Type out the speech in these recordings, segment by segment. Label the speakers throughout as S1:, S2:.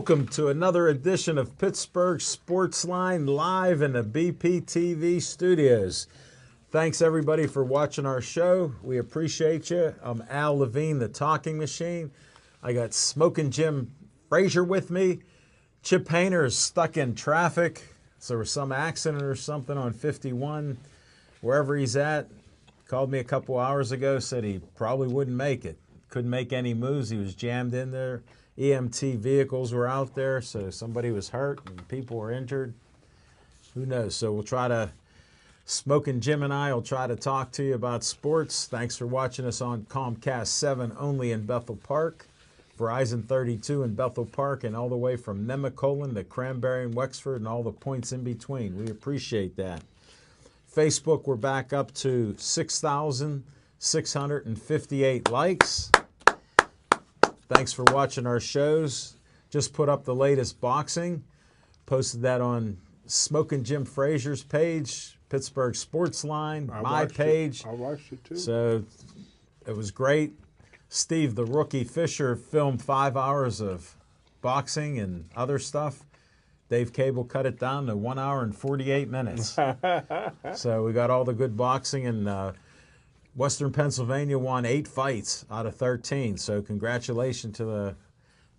S1: Welcome to another edition of Pittsburgh Sportsline live in the BPTV studios. Thanks everybody for watching our show. We appreciate you. I'm Al Levine, the talking machine. I got Smoking Jim Frazier with me. Chip Hayner is stuck in traffic. So there was some accident or something on 51, wherever he's at. Called me a couple hours ago, said he probably wouldn't make it. Couldn't make any moves. He was jammed in there. EMT vehicles were out there, so somebody was hurt and people were injured. Who knows? So we'll try to, Smoking Jim and I will try to talk to you about sports. Thanks for watching us on Comcast 7 only in Bethel Park, Verizon 32 in Bethel Park, and all the way from Nemacolin to Cranberry and Wexford and all the points in between. We appreciate that. Facebook, we're back up to 6,658 likes. Thanks for watching our shows. Just put up the latest boxing. Posted that on Smoking Jim Frazier's page, Pittsburgh Sportsline, my page.
S2: I watched it too.
S1: So it was great. Steve, the rookie Fisher, filmed 5 hours of boxing and other stuff. Dave Cable cut it down to 1 hour and 48 minutes. So we got all the good boxing, and Western Pennsylvania won 8 fights out of 13. So congratulations to the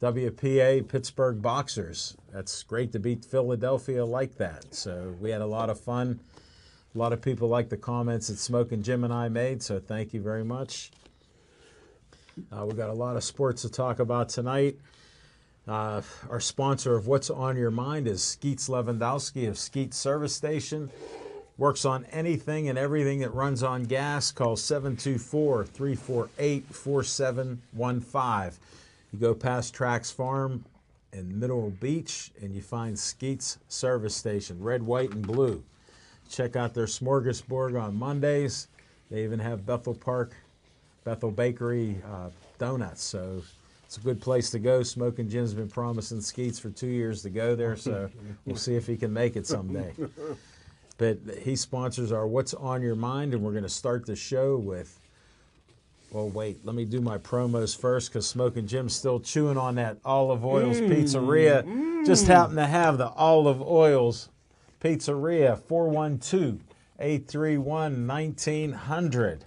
S1: WPA Pittsburgh Boxers. That's great to beat Philadelphia like that. So we had a lot of fun. A lot of people liked the comments that Smoking Jim and I made, so thank you very much. We got a lot of sports to talk about tonight. Our sponsor of What's on Your Mind is Skeets Lewandowski of Skeets Service Station. Works on anything and everything that runs on gas. Call 724-348-4715. You go past Trax Farm in Mineral Beach and you find Skeets Service Station, red, white, and blue. Check out their smorgasbord on Mondays. They even have Bethel Bakery donuts. So it's a good place to go. Smoking Jim's been promising Skeets for 2 years to go there, so we'll see if he can make it someday. But he sponsors our What's on Your Mind, and we're going to start the show with, well, wait, let me do my promos first because Smoking Jim's still chewing on that Olive Oils Pizzeria. Just happened to have the Olive Oils Pizzeria, 412-831-1900.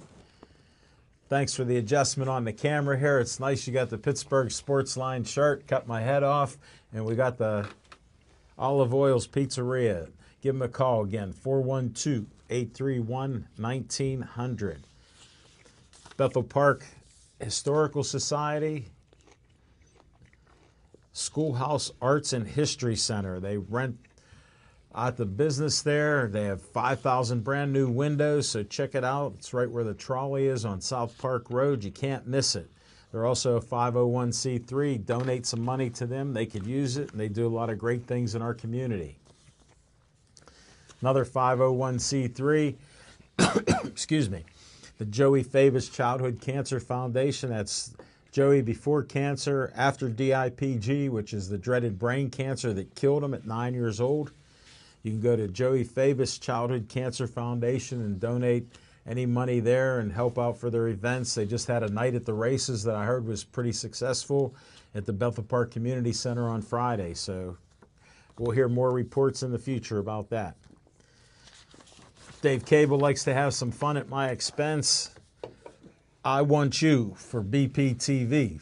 S1: Thanks for the adjustment on the camera here. It's nice you got the Pittsburgh Sportsline shirt, cut my head off, and we got the Olive Oils Pizzeria. Give them a call again, 412-831-1900. Bethel Park Historical Society, Schoolhouse Arts and History Center. They rent out the business there. They have 5,000 brand new windows, so check it out. It's right where the trolley is on South Park Road. You can't miss it. They're also a 501c3. Donate some money to them. They could use it, and they do a lot of great things in our community. Another 501c3, excuse me, the Joey Favis Childhood Cancer Foundation. That's Joey before cancer, after DIPG, which is the dreaded brain cancer that killed him at 9 years old. You can go to Joey Favis Childhood Cancer Foundation and donate any money there and help out for their events. They just had a night at the races that I heard was pretty successful at the Bethel Park Community Center on Friday. So we'll hear more reports in the future about that. Dave Cable likes to have some fun at my expense. I want you for BPTV,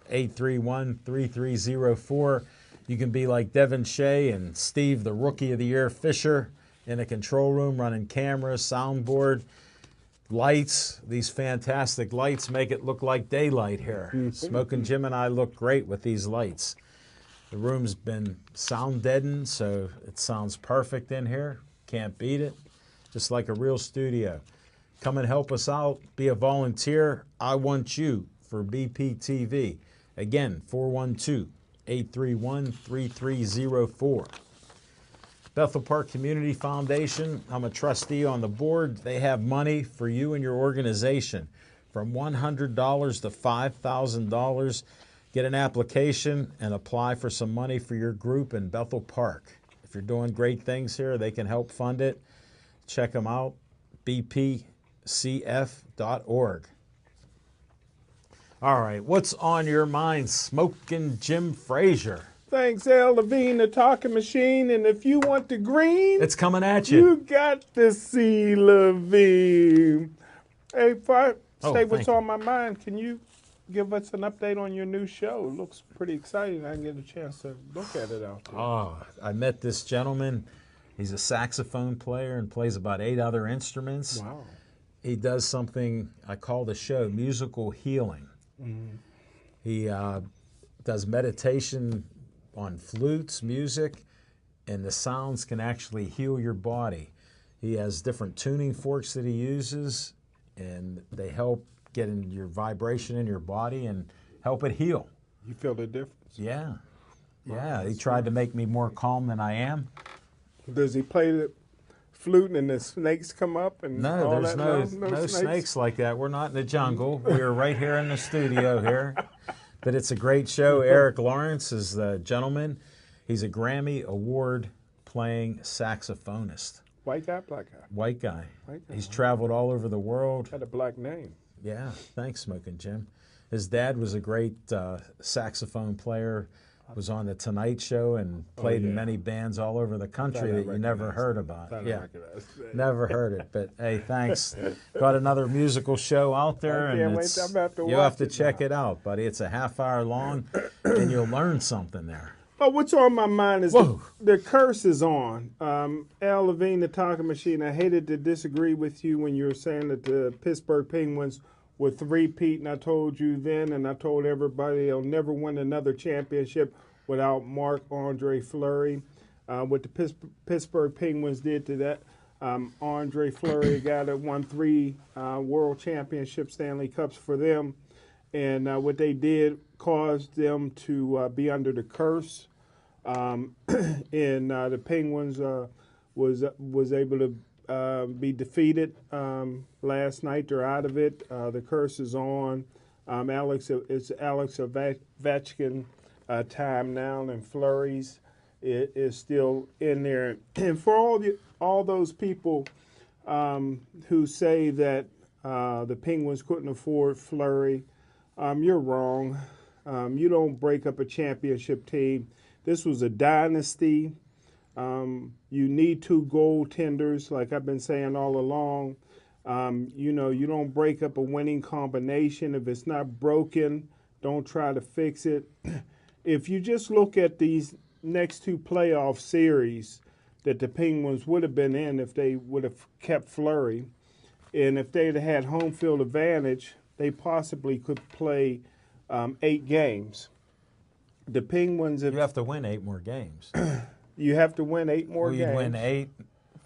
S1: 412-831-3304. You can be like Devin Shea and Steve, the Rookie of the Year Fisher, in a control room running cameras, soundboard, lights. These fantastic lights make it look like daylight here. Smoking Jim and I look great with these lights. The room's been sound deadened, so it sounds perfect in here. Can't beat it. Just like a real studio. Come and help us out. Be a volunteer. I want you for BPTV. Again, 412-831-3304. Bethel Park Community Foundation. I'm a trustee on the board. They have money for you and your organization from $100 to $5,000. Get an application and apply for some money for your group in Bethel Park. If you're doing great things here, they can help fund it. Check them out, bpcf.org. All right, what's on your mind, Smoking Jim Frazier?
S2: Thanks, Al Levine, the talking machine. And if you want the green,
S1: It's coming at you.
S2: you got to see Levine. Hey, if I say what's
S1: thank you.
S2: on my mind, can you give us an update on your new show? It looks pretty exciting. I didn't get a chance to look at it out there.
S1: Oh, I met this gentleman. He's a saxophone player and plays about 8 other instruments.
S2: Wow.
S1: He does something I call the show musical healing.
S2: Mm-hmm.
S1: He does meditation on flutes, music, and the sounds can actually heal your body. He has different tuning forks that he uses, and they help get in your vibration in your body and help it heal.
S2: You feel the difference?
S1: Yeah. Yeah, he tried to make me more calm than I am.
S2: Does he play the flute and the snakes come up? And
S1: No,
S2: all
S1: there's
S2: that?
S1: no snakes like that. We're not in the jungle. We're right here in the studio here. But it's a great show. Eric Lawrence is the gentleman. He's a Grammy Award playing saxophonist.
S2: White guy, black guy?
S1: White guy.
S2: White guy.
S1: He's traveled all over the world.
S2: Had a black name.
S1: Yeah, thanks, Smoking Jim. His dad was a great saxophone player, was on the Tonight Show and played in many bands all over the country that you never heard about. Yeah, never heard it. But hey, thanks. Got another musical show out there, and you have to check it out, buddy. It's a half hour long, and you'll learn something there.
S2: Oh, what's on my mind is the curse is on. Al Levine, the talking machine, I hated to disagree with you when you were saying that the Pittsburgh Penguins were three-peat, and I told you then, and I told everybody they'll never win another championship without Marc-Andre Fleury. What the Pittsburgh Penguins did to that, Andre Fleury, a guy that won 3 World Championship Stanley Cups for them, and what they did caused them to be under the curse. And the Penguins was able to be defeated last night. They're out of it. The curse is on. It's Alex Ovechkin time now, and Fleury's is still in there. And for all those people who say that the Penguins couldn't afford Fleury, you're wrong. You don't break up a championship team. This was a dynasty. You need 2 goaltenders, like I've been saying all along. You don't break up a winning combination. If it's not broken, don't try to fix it. If you just look at these next 2 playoff series that the Penguins would have been in if they would have kept Fleury, and if they'd had home field advantage, they possibly could play 8 games. The Penguins
S1: You have to win 8 more games.
S2: You have to win 8 more games.
S1: You'd win 8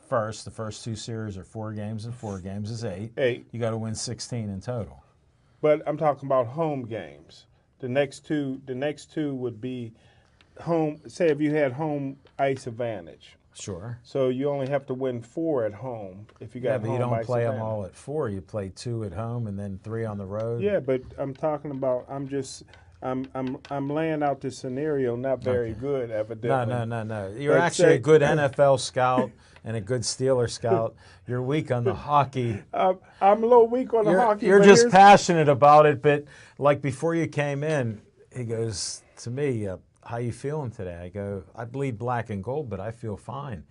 S1: first. The first 2 series are 4 games, and 4 games is 8.
S2: 8.
S1: You got to win 16 in total.
S2: But I'm talking about home games. The next two would be home. Say if you had home ice advantage.
S1: Sure.
S2: So you only have to win 4 at home if you got home ice advantage.
S1: Yeah, but you don't play them all at 4. You play 2 at home and then 3 on the road.
S2: Yeah, but I'm talking about. I'm laying out the scenario. Not very good, evidently.
S1: No. You're actually a good NFL scout and a good Steeler scout. You're weak on the hockey.
S2: I'm a little weak on the hockey.
S1: You're just passionate about it. But like before you came in, he goes to me, "How you feeling today?" I go, "I bleed black and gold, but I feel fine."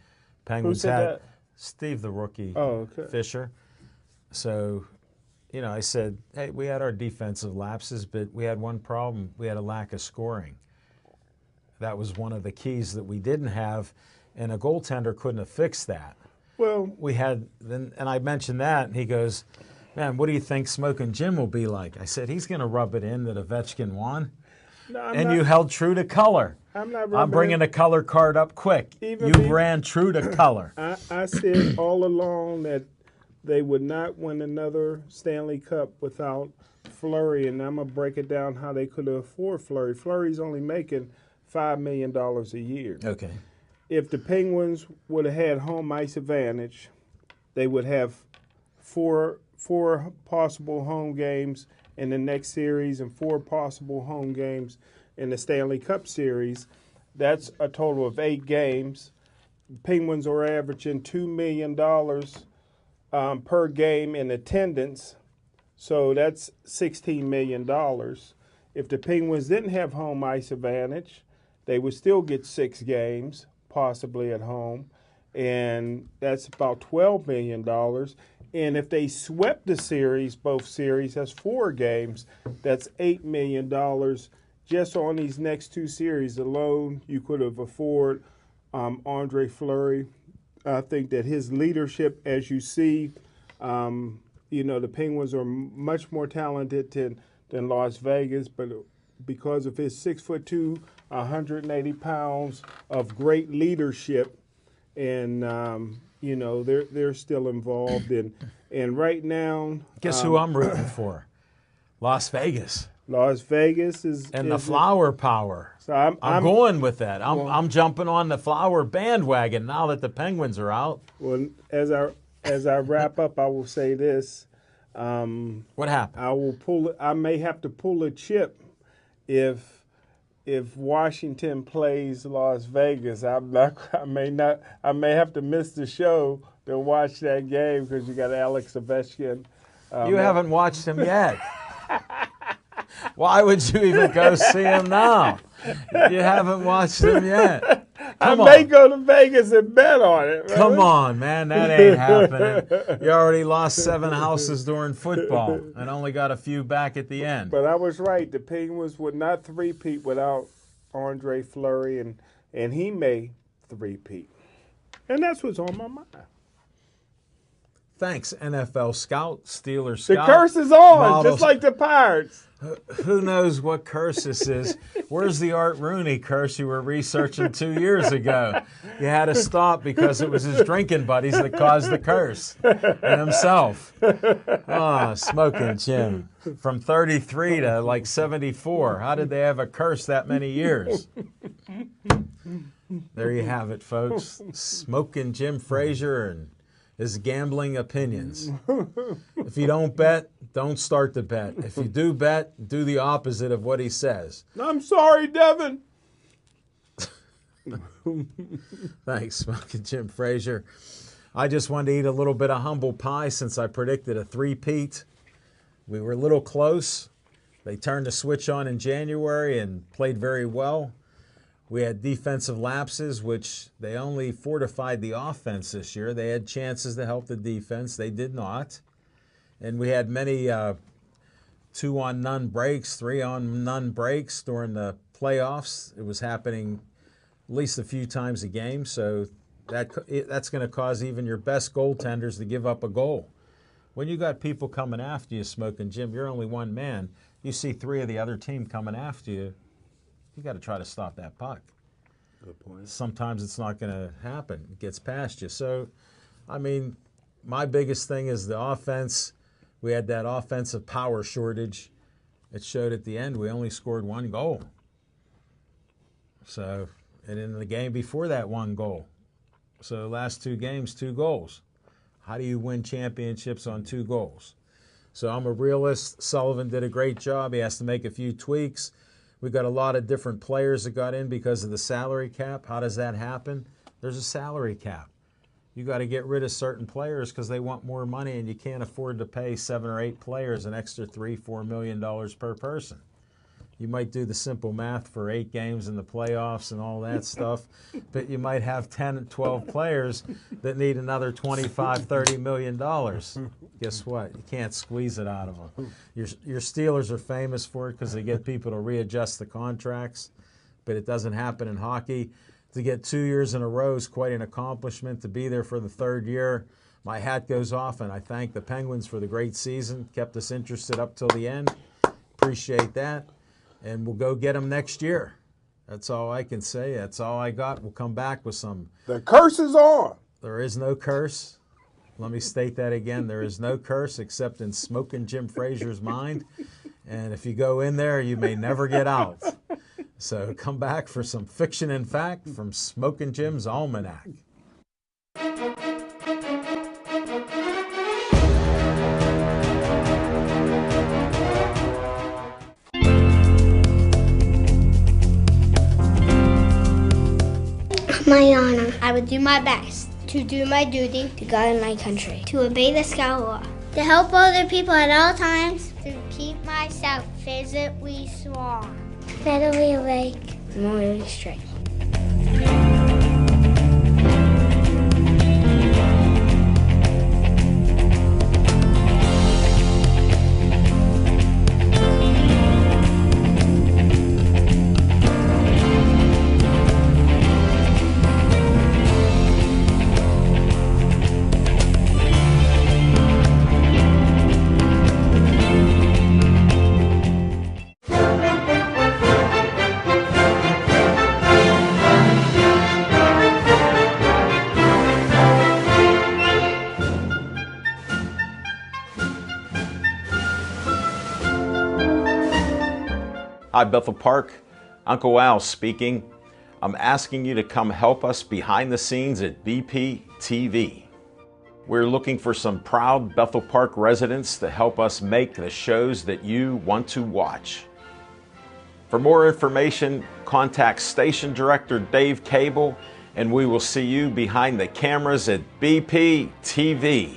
S1: Penguins
S2: Who said that?
S1: Steve, the rookie,
S2: Fisher.
S1: So, I said, hey, we had our defensive lapses, but we had one problem. We had a lack of scoring. That was one of the keys that we didn't have, and a goaltender couldn't have fixed that.
S2: Well,
S1: and I mentioned that, and he goes, man, what do you think Smoking Jim will be like? I said, he's going to rub it in that Ovechkin won.
S2: No,
S1: you held true to color. I'm bringing the color card up quick. You ran true to color.
S2: I said all along that they would not win another Stanley Cup without Fleury, and I'm going to break it down how they could afford Fleury. Fleury's only making $5 million a year.
S1: Okay.
S2: If the Penguins would have had home ice advantage, they would have four possible home games in the next series and 4 possible home games in the Stanley Cup series. That's a total of 8 games. Penguins are averaging $2 million per game in attendance. So that's $16 million. If the Penguins didn't have home ice advantage, they would still get 6 games, possibly at home, and that's about $12 million. And if they swept the series, both series, that's 4 games, that's $8 million. Just on these next 2 series alone, you could have afforded Andre Fleury. I think that his leadership, as you see, the Penguins are much more talented than Las Vegas, but because of his 6'2", 180 pounds of great leadership, and they're still involved. And right now,
S1: guess who I'm rooting for? Las Vegas.
S2: Las Vegas is
S1: the Flower power.
S2: So
S1: I'm going with that. I'm jumping on the Flower bandwagon now that the Penguins are out.
S2: Well, as I wrap up, I will say this.
S1: What happened?
S2: I may have to pull a chip if Washington plays Las Vegas. I may have to miss the show to watch that game because you got Alex Ovechkin.
S1: You haven't watched him yet. Why would you even go see him now? You haven't watched him yet.
S2: I may go to Vegas and bet on it. Right?
S1: Come on, man. That ain't happening. You already lost 7 houses during football and only got a few back at the end.
S2: But I was right. The Penguins would not three-peat without Andre Fleury, and he may three-peat. And that's what's on my mind.
S1: Thanks, NFL Scout, Steelers Scout.
S2: The curse is on, just like the Pirates.
S1: Who knows what curse this is? Where's the Art Rooney curse you were researching 2 years ago? You had to stop because it was his drinking buddies that caused the curse and himself. Smoking Jim. From 33 to like 74. How did they have a curse that many years? There you have it, folks. Smoking Jim Frazier and his gambling opinions. If you don't bet, don't start the bet. If you do bet, do the opposite of what he says.
S2: I'm sorry, Devin.
S1: Thanks, Smoking Jim Frazier. I just wanted to eat a little bit of humble pie since I predicted a three-peat. We were a little close. They turned the switch on in January and played very well. We had defensive lapses, which they only fortified the offense this year. They had chances to help the defense. They did not. And we had many 2-on-none breaks, 3-on-none breaks during the playoffs. It was happening at least a few times a game. So that's going to cause even your best goaltenders to give up a goal. When you got people coming after you, Smoking Jim, you're only one man. You see 3 of the other team coming after you. You got to try to stop that puck.
S2: Good point.
S1: Sometimes it's not going to happen. It gets past you. So, I mean, my biggest thing is the offense. We had that offensive power shortage. It showed at the end we only scored 1 goal. So, and in the game before that, 1 goal. So, last 2 games, 2 goals. How do you win championships on 2 goals? So, I'm a realist. Sullivan did a great job. He has to make a few tweaks. We've got a lot of different players that got in because of the salary cap. How does that happen? There's a salary cap. You got to get rid of certain players because they want more money, and you can't afford to pay 7 or 8 players an extra $3-4 million per person. You might do the simple math for 8 games in the playoffs and all that stuff, but you might have 10 and 12 players that need another $25-30 million. Guess what? You can't squeeze it out of them. Your Steelers are famous for it because they get people to readjust the contracts, but it doesn't happen in hockey. To get 2 years in a row is quite an accomplishment. To be there for the 3rd year, my hat goes off, and I thank the Penguins for the great season. Kept us interested up till the end. Appreciate that. And we'll go get them next year. That's all I can say. That's all I got. We'll come back with some.
S2: The curse is on.
S1: There is no curse. Let me state that again. There is no curse except in Smoking Jim Frazier's mind. And if you go in there, you may never get out. So come back for some fiction and fact from Smoking Jim's Almanac.
S3: My honor. I would do my best to do my duty to God and my country, to obey the Scout law, To help other people at all times. To keep myself physically strong. Mentally awake. Morally straight.
S1: Hi, Bethel Park. Uncle Al speaking. I'm asking you to come help us behind the scenes at BP TV. We're looking for some proud Bethel Park residents to help us make the shows that you want to watch. For more information, contact Station Director Dave Cable, and we will see you behind the cameras at BP TV.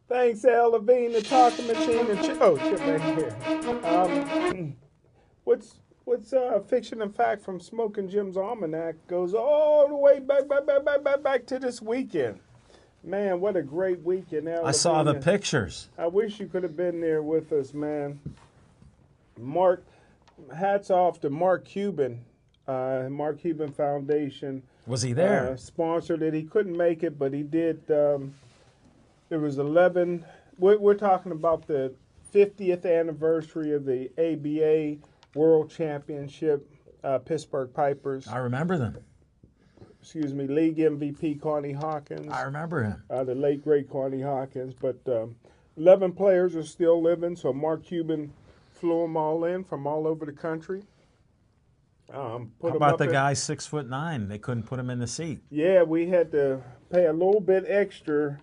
S2: Thanks, Al Levine, the talking machine, and Chip right here. What's fiction and fact from Smoking Jim's Almanac goes all the way back to this weekend. Man, what a great weekend, Al.
S1: I saw the
S2: Levine.
S1: pictures.
S2: I wish you could have been there with us, man. Mark, hats off to Mark Cuban, Mark Cuban Foundation.
S1: Was he there?
S2: Sponsored it. He couldn't make it, but he did. There was 11. We're talking about the 50th anniversary of the ABA World Championship, Pittsburgh Pipers.
S1: I remember them.
S2: Excuse me, league MVP Connie Hawkins.
S1: I remember him.
S2: The late, great Connie Hawkins. But 11 players are still living, so Mark Cuban flew them all in from all over the country.
S1: How about the guy 6'9"? They couldn't put him in the seat.
S2: Yeah, we had to pay a little bit extra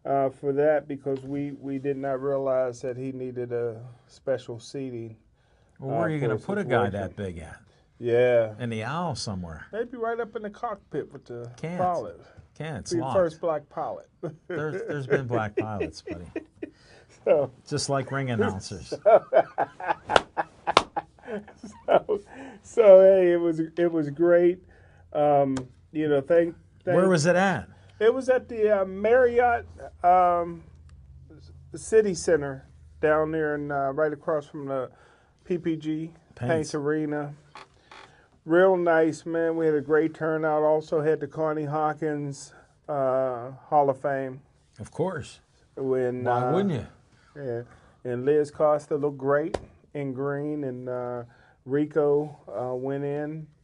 S2: for that because we did not realize that he needed a special seating.
S1: Well, where are you going to put a guy that big at?
S2: Yeah.
S1: In the aisle somewhere.
S2: Maybe right up in the cockpit with the
S1: Can't.
S2: pilot.
S1: Can't. It's
S2: Be the
S1: locked.
S2: first black pilot.
S1: There's been black pilots, buddy.
S2: So,
S1: Just like ring announcers.
S2: so hey, it was great. You know, thank.
S1: Where was it at?
S2: It was at the Marriott City Center down there, and right across from the PPG Paints Arena. Real nice, man. We had a great turnout. Also had the Connie Hawkins Hall of Fame.
S1: Of course.
S2: When,
S1: Why wouldn't you?
S2: Yeah, and Liz Costa looked great in green, and Rico went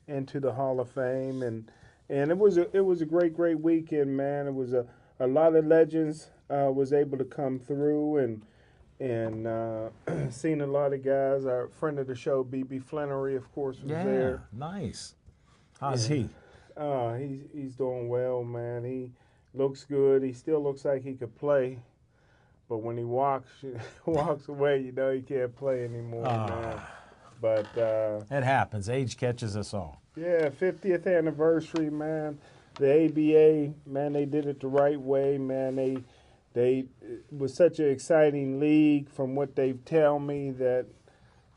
S2: into the Hall of Fame, and it was a great weekend, man. It was a lot of legends was able to come through, and seen a lot of guys. Our friend of the show, B.B. Flannery, of course, was there.
S1: Nice. How's he?
S2: He's doing well, man. He looks good. He still looks like he could play. But when he walks away, you know he can't play anymore, man. But
S1: it happens. Age catches us all.
S2: Yeah, 50th anniversary, man. The ABA, man, they did it the right way, man. They it was such an exciting league. From what they tell me, that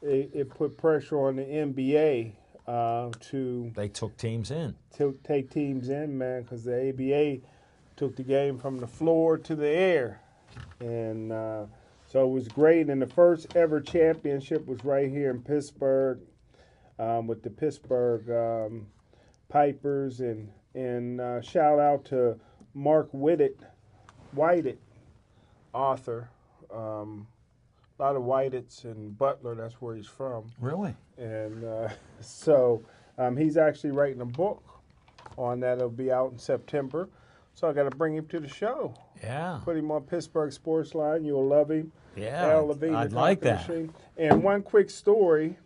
S2: it put pressure on the NBA to.
S1: They took teams in.
S2: To take teams in, man, because the ABA took the game from the floor to the air. And so it was great. And the first ever championship was right here in Pittsburgh with the Pittsburgh Pipers. And shout out to Mark Whited, author. A lot of Whitets in Butler, that's where he's from.
S1: Really?
S2: And so he's actually writing a book on that. It'll be out in September. So I got to bring him to the show.
S1: Yeah.
S2: Put him on Pittsburgh Sports Line. You'll love him.
S1: Yeah.
S2: Al Levine,
S1: I'd
S2: the
S1: like
S2: talking
S1: that.
S2: machine. And one quick story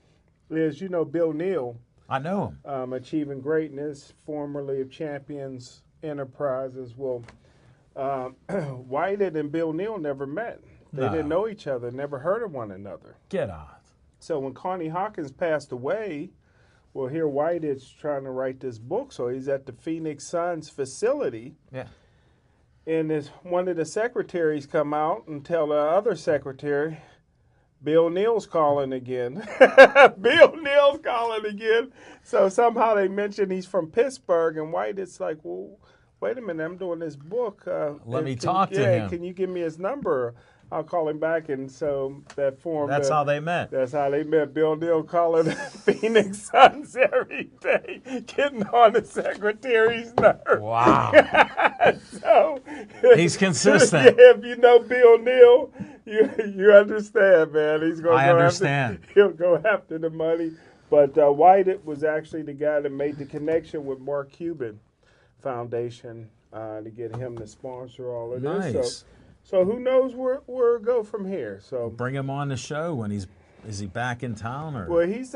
S2: is, Bill Neal,
S1: I know him.
S2: Achieving Greatness, formerly of Champions Enterprises. Well, Whited and Bill Neal never met. They
S1: No.
S2: didn't know each other, never heard of one another.
S1: Get out.
S2: So when Connie Hawkins passed away, well, here Whitehead's trying to write this book, so he's at the Phoenix Suns facility,
S1: Yeah.
S2: and one of the secretaries come out and tell the other secretary, Bill Neal's calling again. Bill Neal's calling again. So somehow they mention he's from Pittsburgh, and Whitehead's like, well, wait a minute, I'm doing this book.
S1: Let me talk to him.
S2: Can you give me his number? I'll call him back, and so that formed.
S1: That's how they met.
S2: That's how they met. Bill Neal calling Phoenix Suns every day, getting on the secretary's nerve.
S1: Wow.
S2: So
S1: He's consistent.
S2: Yeah, if you know Bill Neal, you understand, man. He's going.
S1: I understand.
S2: He'll go after the money. But White was actually the guy that made the connection with Mark Cuban Foundation to get him to sponsor all of this.
S1: Nice.
S2: So who knows where it'll go from here? So
S1: Bring him on the show when is he back in town or?
S2: well, he's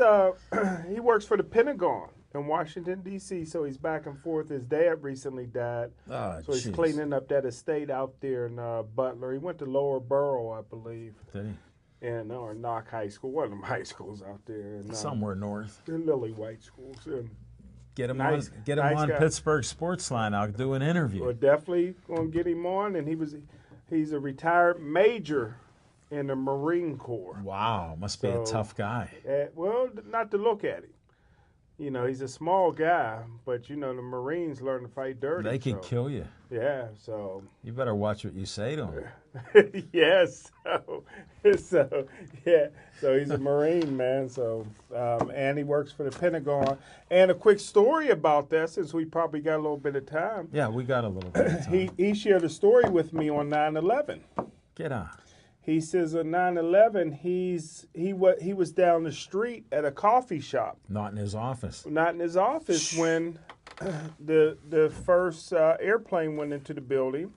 S2: he works for the Pentagon in Washington D.C. So he's back and forth. His dad recently died,
S1: Oh,
S2: so he's
S1: jeez.
S2: cleaning up that estate out there in Butler. He went to Lower Borough, I believe,
S1: Did he?
S2: or Knock High School, one of them high schools out there, and
S1: Somewhere north.
S2: they're lily white schools. And
S1: Get him
S2: Nice-
S1: on. Get him
S2: nice
S1: on
S2: guy.
S1: Pittsburgh Sports Line. I'll do an interview.
S2: we're definitely gonna get him on. And he's a retired major in the Marine Corps.
S1: Wow, must be a
S2: So-
S1: tough guy.
S2: Well, not to look at him. He's a small guy, but the Marines learn to fight dirty.
S1: They could
S2: so-
S1: kill you.
S2: Yeah, so
S1: You better watch what you say to him.
S2: yes, so he's a Marine, man. So and he works for the Pentagon. And a quick story about that, since we probably got a little bit of time.
S1: Yeah, we got a little bit of time.
S2: He shared a story with me on 9/11.
S1: Get on.
S2: He says on 9/11 he was down the street at a coffee shop,
S1: Not in his office.
S2: not in his office, when the first airplane went into the building.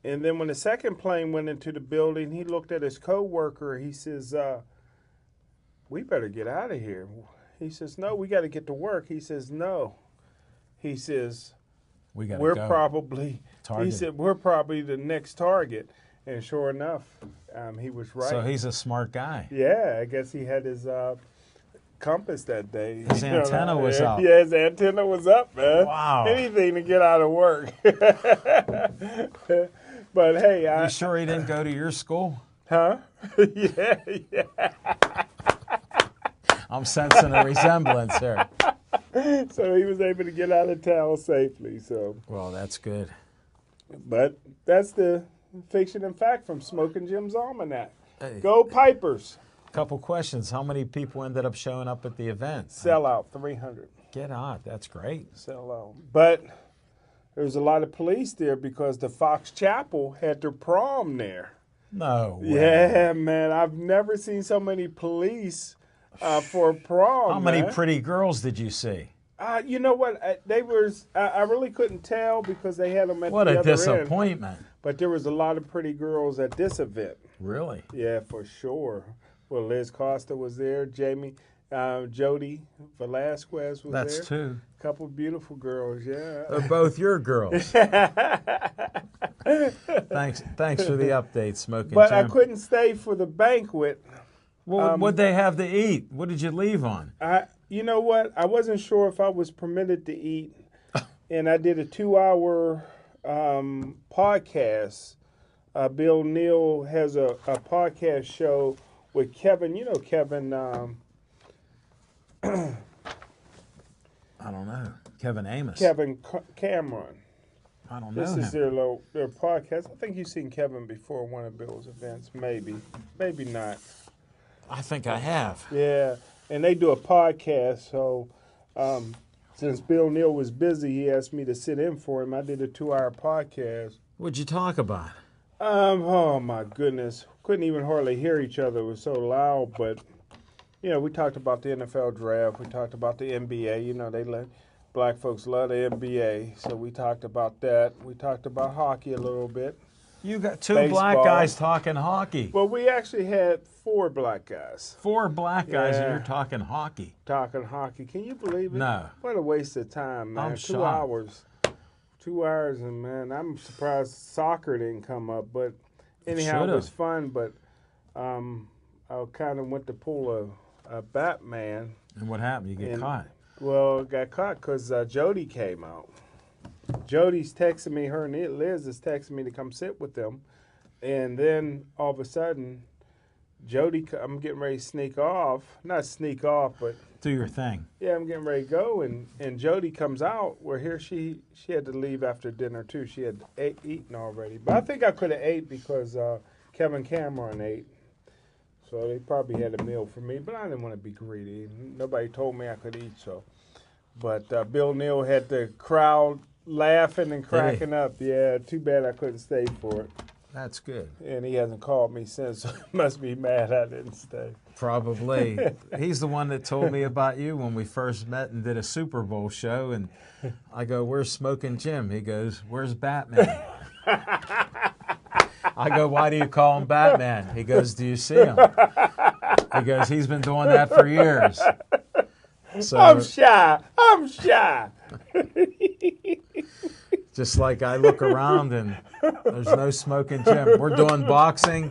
S2: And then when the second plane went into the building, he looked at his coworker. He says, we better get out of here. He says, no, we got to get to work. He says, no. He says,
S1: We got to
S2: we're
S1: go.
S2: probably,
S1: Target.
S2: he said, we're probably the next target. And sure enough, he was right.
S1: So he's a smart guy.
S2: Yeah, I guess he had his compass that day.
S1: His antenna was up.
S2: Yeah, his antenna was up, man.
S1: Wow.
S2: Anything to get out of work. But hey,
S1: You sure he didn't go to your school?
S2: huh? Yeah.
S1: I'm sensing a resemblance here.
S2: So he was able to get out of town safely. So,
S1: Well, that's good.
S2: but that's the fiction and fact from Smoking Jim's Almanac.
S1: Hey.
S2: Go Pipers!
S1: Couple questions. How many people ended up showing up at the event?
S2: Sell out 300.
S1: Get on. That's great.
S2: Sell out. But there was a lot of police there because the Fox Chapel had their prom there.
S1: No way.
S2: Yeah, man. I've never seen so many police for a prom.
S1: How many
S2: man.
S1: pretty girls did you see?
S2: You know what? They were. I really couldn't tell because they had them at
S1: What
S2: the
S1: a
S2: other end.
S1: disappointment.
S2: But there was a lot of pretty girls at this event.
S1: Really?
S2: Yeah, for sure. Well, Liz Costa was there. Jody Velasquez was there.
S1: That's two.
S2: Couple beautiful girls. Yeah.
S1: They're both your girls. Thanks for the update, Smoking
S2: But
S1: Jim.
S2: I couldn't stay for the banquet.
S1: What'd they have to eat? What did you leave on?
S2: You know what? I wasn't sure if I was permitted to eat, and I did a 2-hour podcast. Bill Neal has a podcast show with Kevin. You know Kevin.
S1: I don't know. Kevin Amos.
S2: Kevin Cameron.
S1: I don't know
S2: This is
S1: him.
S2: their podcast. I think you've seen Kevin before one of Bill's events. Maybe not.
S1: I think I have.
S2: Yeah, and they do a podcast. So since Bill Neal was busy, he asked me to sit in for him. I did a 2-hour podcast.
S1: What'd you talk about?
S2: Oh my goodness, couldn't even hardly hear each other. It was so loud. But we talked about the NFL draft. We talked about the NBA. Black folks love the NBA, so we talked about that. We talked about hockey a little bit.
S1: You got two
S2: Baseball.
S1: black guys talking hockey.
S2: Well, we actually had 4 black guys
S1: 4 black guys, and
S2: Yeah.
S1: you're talking hockey.
S2: talking hockey. Can you believe it?
S1: No.
S2: What a waste of time, man.
S1: I'm
S2: 2
S1: shocked.
S2: hours. 2 hours, and man, I'm surprised soccer didn't come up. But anyhow, it
S1: should've.
S2: was fun. But I kind of went to pull a Batman.
S1: And what happened? You get
S2: And-
S1: caught.
S2: Well, got caught because Jody came out. Jody's texting me, her and Liz is texting me to come sit with them. And then all of a sudden, I'm getting ready to sneak off. Not sneak off, but
S1: Do your thing.
S2: yeah, I'm getting ready to go. And Jody comes out. Where here she had to leave after dinner too. She had eaten already. But I think I could have ate because Kevin Cameron ate. So they probably had a meal for me, but I didn't want to be greedy. Nobody told me I could eat, so. But Bill Neal had the crowd laughing and cracking up. Yeah, too bad I couldn't stay for it.
S1: That's good.
S2: And he hasn't called me since, so he must be mad I didn't stay.
S1: Probably. He's the one that told me about you when we first met and did a Super Bowl show. And I go, "Where's Smoking Jim?" He goes, "Where's Batman?" I go, "Why do you call him Batman?" He goes, "Do you see him?" He goes, "He's been doing that for years." So
S2: I'm shy.
S1: just like I look around and there's no Smoking Jim. We're doing boxing.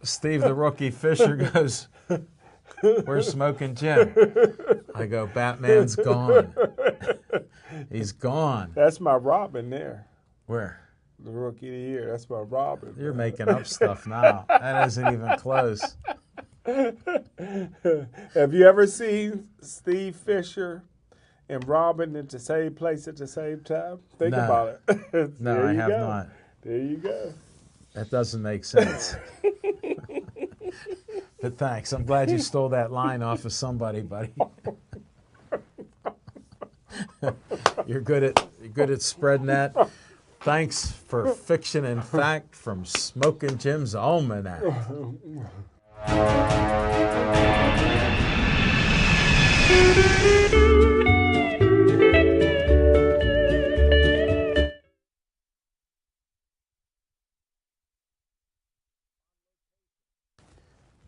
S1: Steve the Rookie Fisher goes, "Where's Smoking Jim?" I go, "Batman's gone. He's gone."
S2: That's my Robin there.
S1: Where?
S2: The Rookie of the Year. That's my Robin.
S1: You're making up stuff now. That isn't even close.
S2: Have you ever seen Steve Fisher and Robin at the same place at the same time? Think
S1: No.
S2: about it.
S1: No,
S2: There
S1: I
S2: you
S1: have
S2: go.
S1: not.
S2: There you go.
S1: That doesn't make sense. But thanks. I'm glad you stole that line off of somebody, buddy. You're good at spreading that. Thanks for Fiction and Fact from Smoking Jim's Almanac.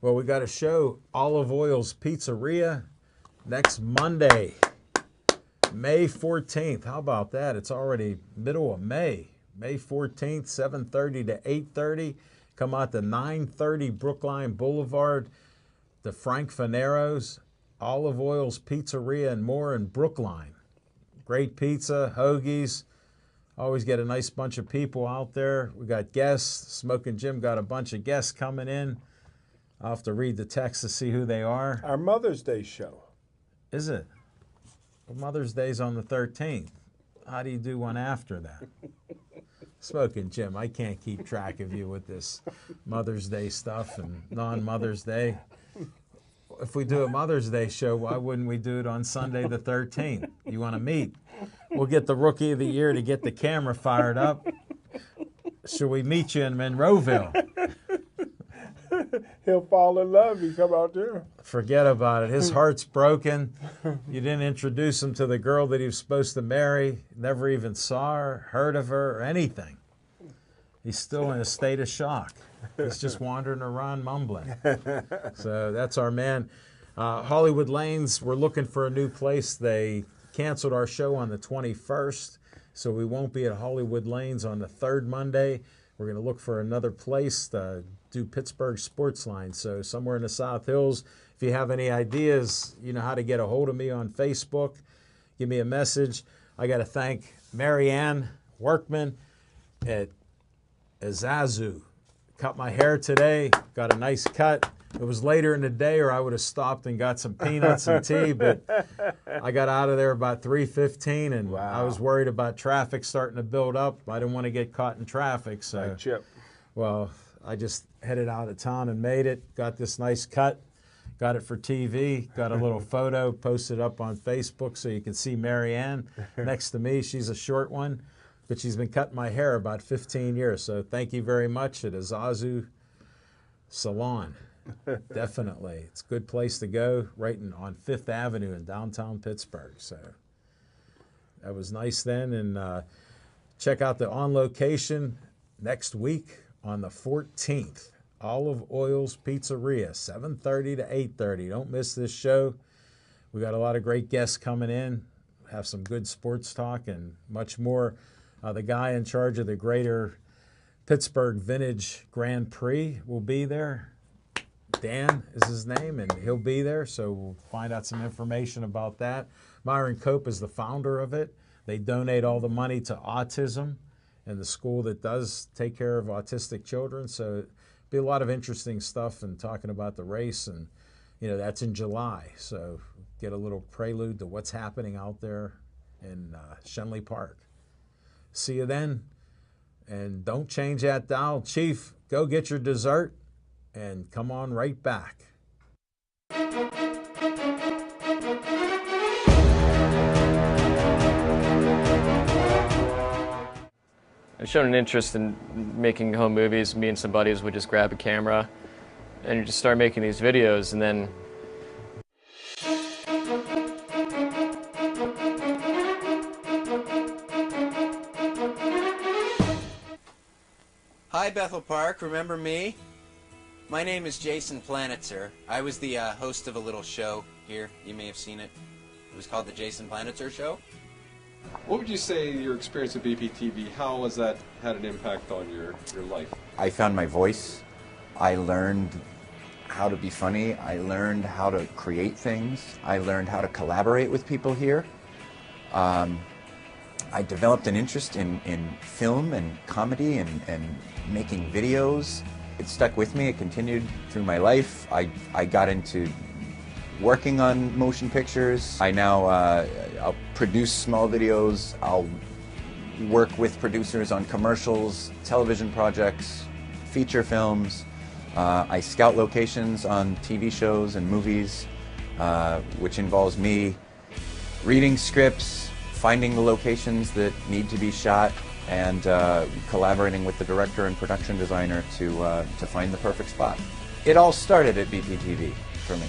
S1: Well, we got a show, Olive Oil's Pizzeria, next Monday, May 14th. How about that? It's already middle of May. May 14th, 7:30 to 8:30. Come out to 930 Brookline Boulevard, the Frank Fanero's, Olive Oil's Pizzeria, and more in Brookline. Great pizza, hoagies. Always get a nice bunch of people out there. We got guests. Smoking Jim got a bunch of guests coming in. I'll have to read the text to see who they are.
S2: Our Mother's Day show.
S1: Is it? Well, Mother's Day's on the 13th. How do you do one after that? Smoking Jim, I can't keep track of you with this Mother's Day stuff and non-Mother's Day. If we do a Mother's Day show, why wouldn't we do it on Sunday the 13th? You want to meet? We'll get the Rookie of the Year to get the camera fired up. Should we meet you in Monroeville?
S2: He'll fall in love if you come out there.
S1: Forget about it. His heart's broken. You didn't introduce him to the girl that he was supposed to marry. Never even saw her, heard of her, or anything. He's still in a state of shock. He's just wandering around mumbling. So that's our man. Hollywood Lanes, we're looking for a new place. They canceled our show on the 21st, so we won't be at Hollywood Lanes on the third Monday. We're going to look for another place to do Pittsburgh Sports Line. So somewhere in the South Hills. If you have any ideas, you know how to get a hold of me on Facebook. Give me a message. I got to thank Marianne Workman at Azazu. Cut my hair today. Got a nice cut. It was later in the day, or I would have stopped and got some peanuts and tea, but I got out of there about 3:15, and I was worried about traffic starting to build up. I didn't want to get caught in traffic, so
S2: Like Chip.
S1: well, I just headed out of town and made it. Got this nice cut. Got it for TV. Got a little photo posted up on Facebook so you can see Marianne next to me. She's a short one, but she's been cutting my hair about 15 years. So thank you very much at Azazu Salon. Definitely. It's a good place to go, right on 5th Avenue in downtown Pittsburgh. So That was nice then. And check out the On Location next week on the 14th. Olive Oil's Pizzeria, 7:30 to 8:30. Don't miss this show. We got a lot of great guests coming in. Have some good sports talk and much more. The guy in charge of the Greater Pittsburgh Vintage Grand Prix will be there. Dan is his name, and he'll be there, so we'll find out some information about that. Myron Cope is the founder of it. They donate all the money to autism and the school that does take care of autistic children, so it'll be a lot of interesting stuff and talking about the race, and that's in July, so get a little prelude to what's happening out there in Shenley Park. See you then, and don't change that dial. Chief, go get your dessert and come on right back.
S4: I've shown an interest in making home movies. Me and some buddies would just grab a camera and just start making these videos, and then
S5: Hi Bethel Park, remember me? My name is Jason Planitzer. I was the host of a little show here. You may have seen it. It was called The Jason Planitzer Show.
S6: What would you say your experience with BPTV, how has that had an impact on your life?
S7: I found my voice. I learned how to be funny. I learned how to create things. I learned how to collaborate with people here. I developed an interest in film and comedy and making videos. It stuck with me. It continued through my life. I got into working on motion pictures. I now I'll produce small videos. I'll work with producers on commercials, television projects, feature films. I scout locations on TV shows and movies, which involves me reading scripts, finding the locations that need to be shot, and collaborating with the director and production designer to find the perfect spot. It all started at BPTV for me.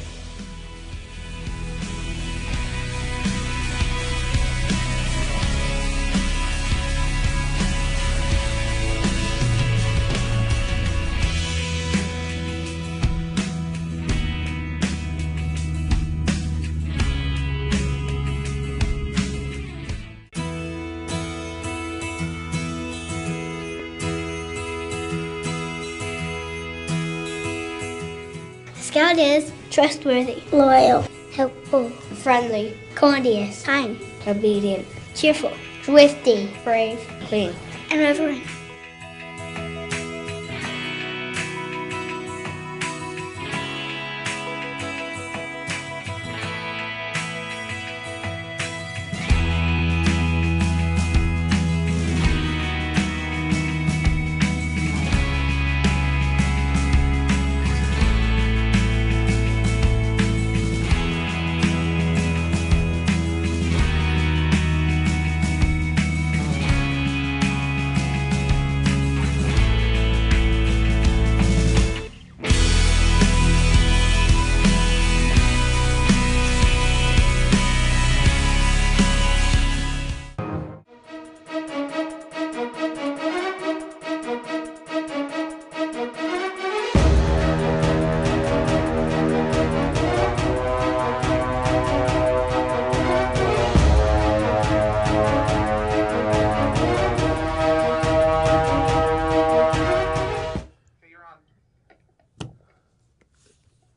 S3: Scout is trustworthy, loyal, helpful, friendly, courteous, kind, obedient, cheerful, thrifty, brave, clean, and reverent.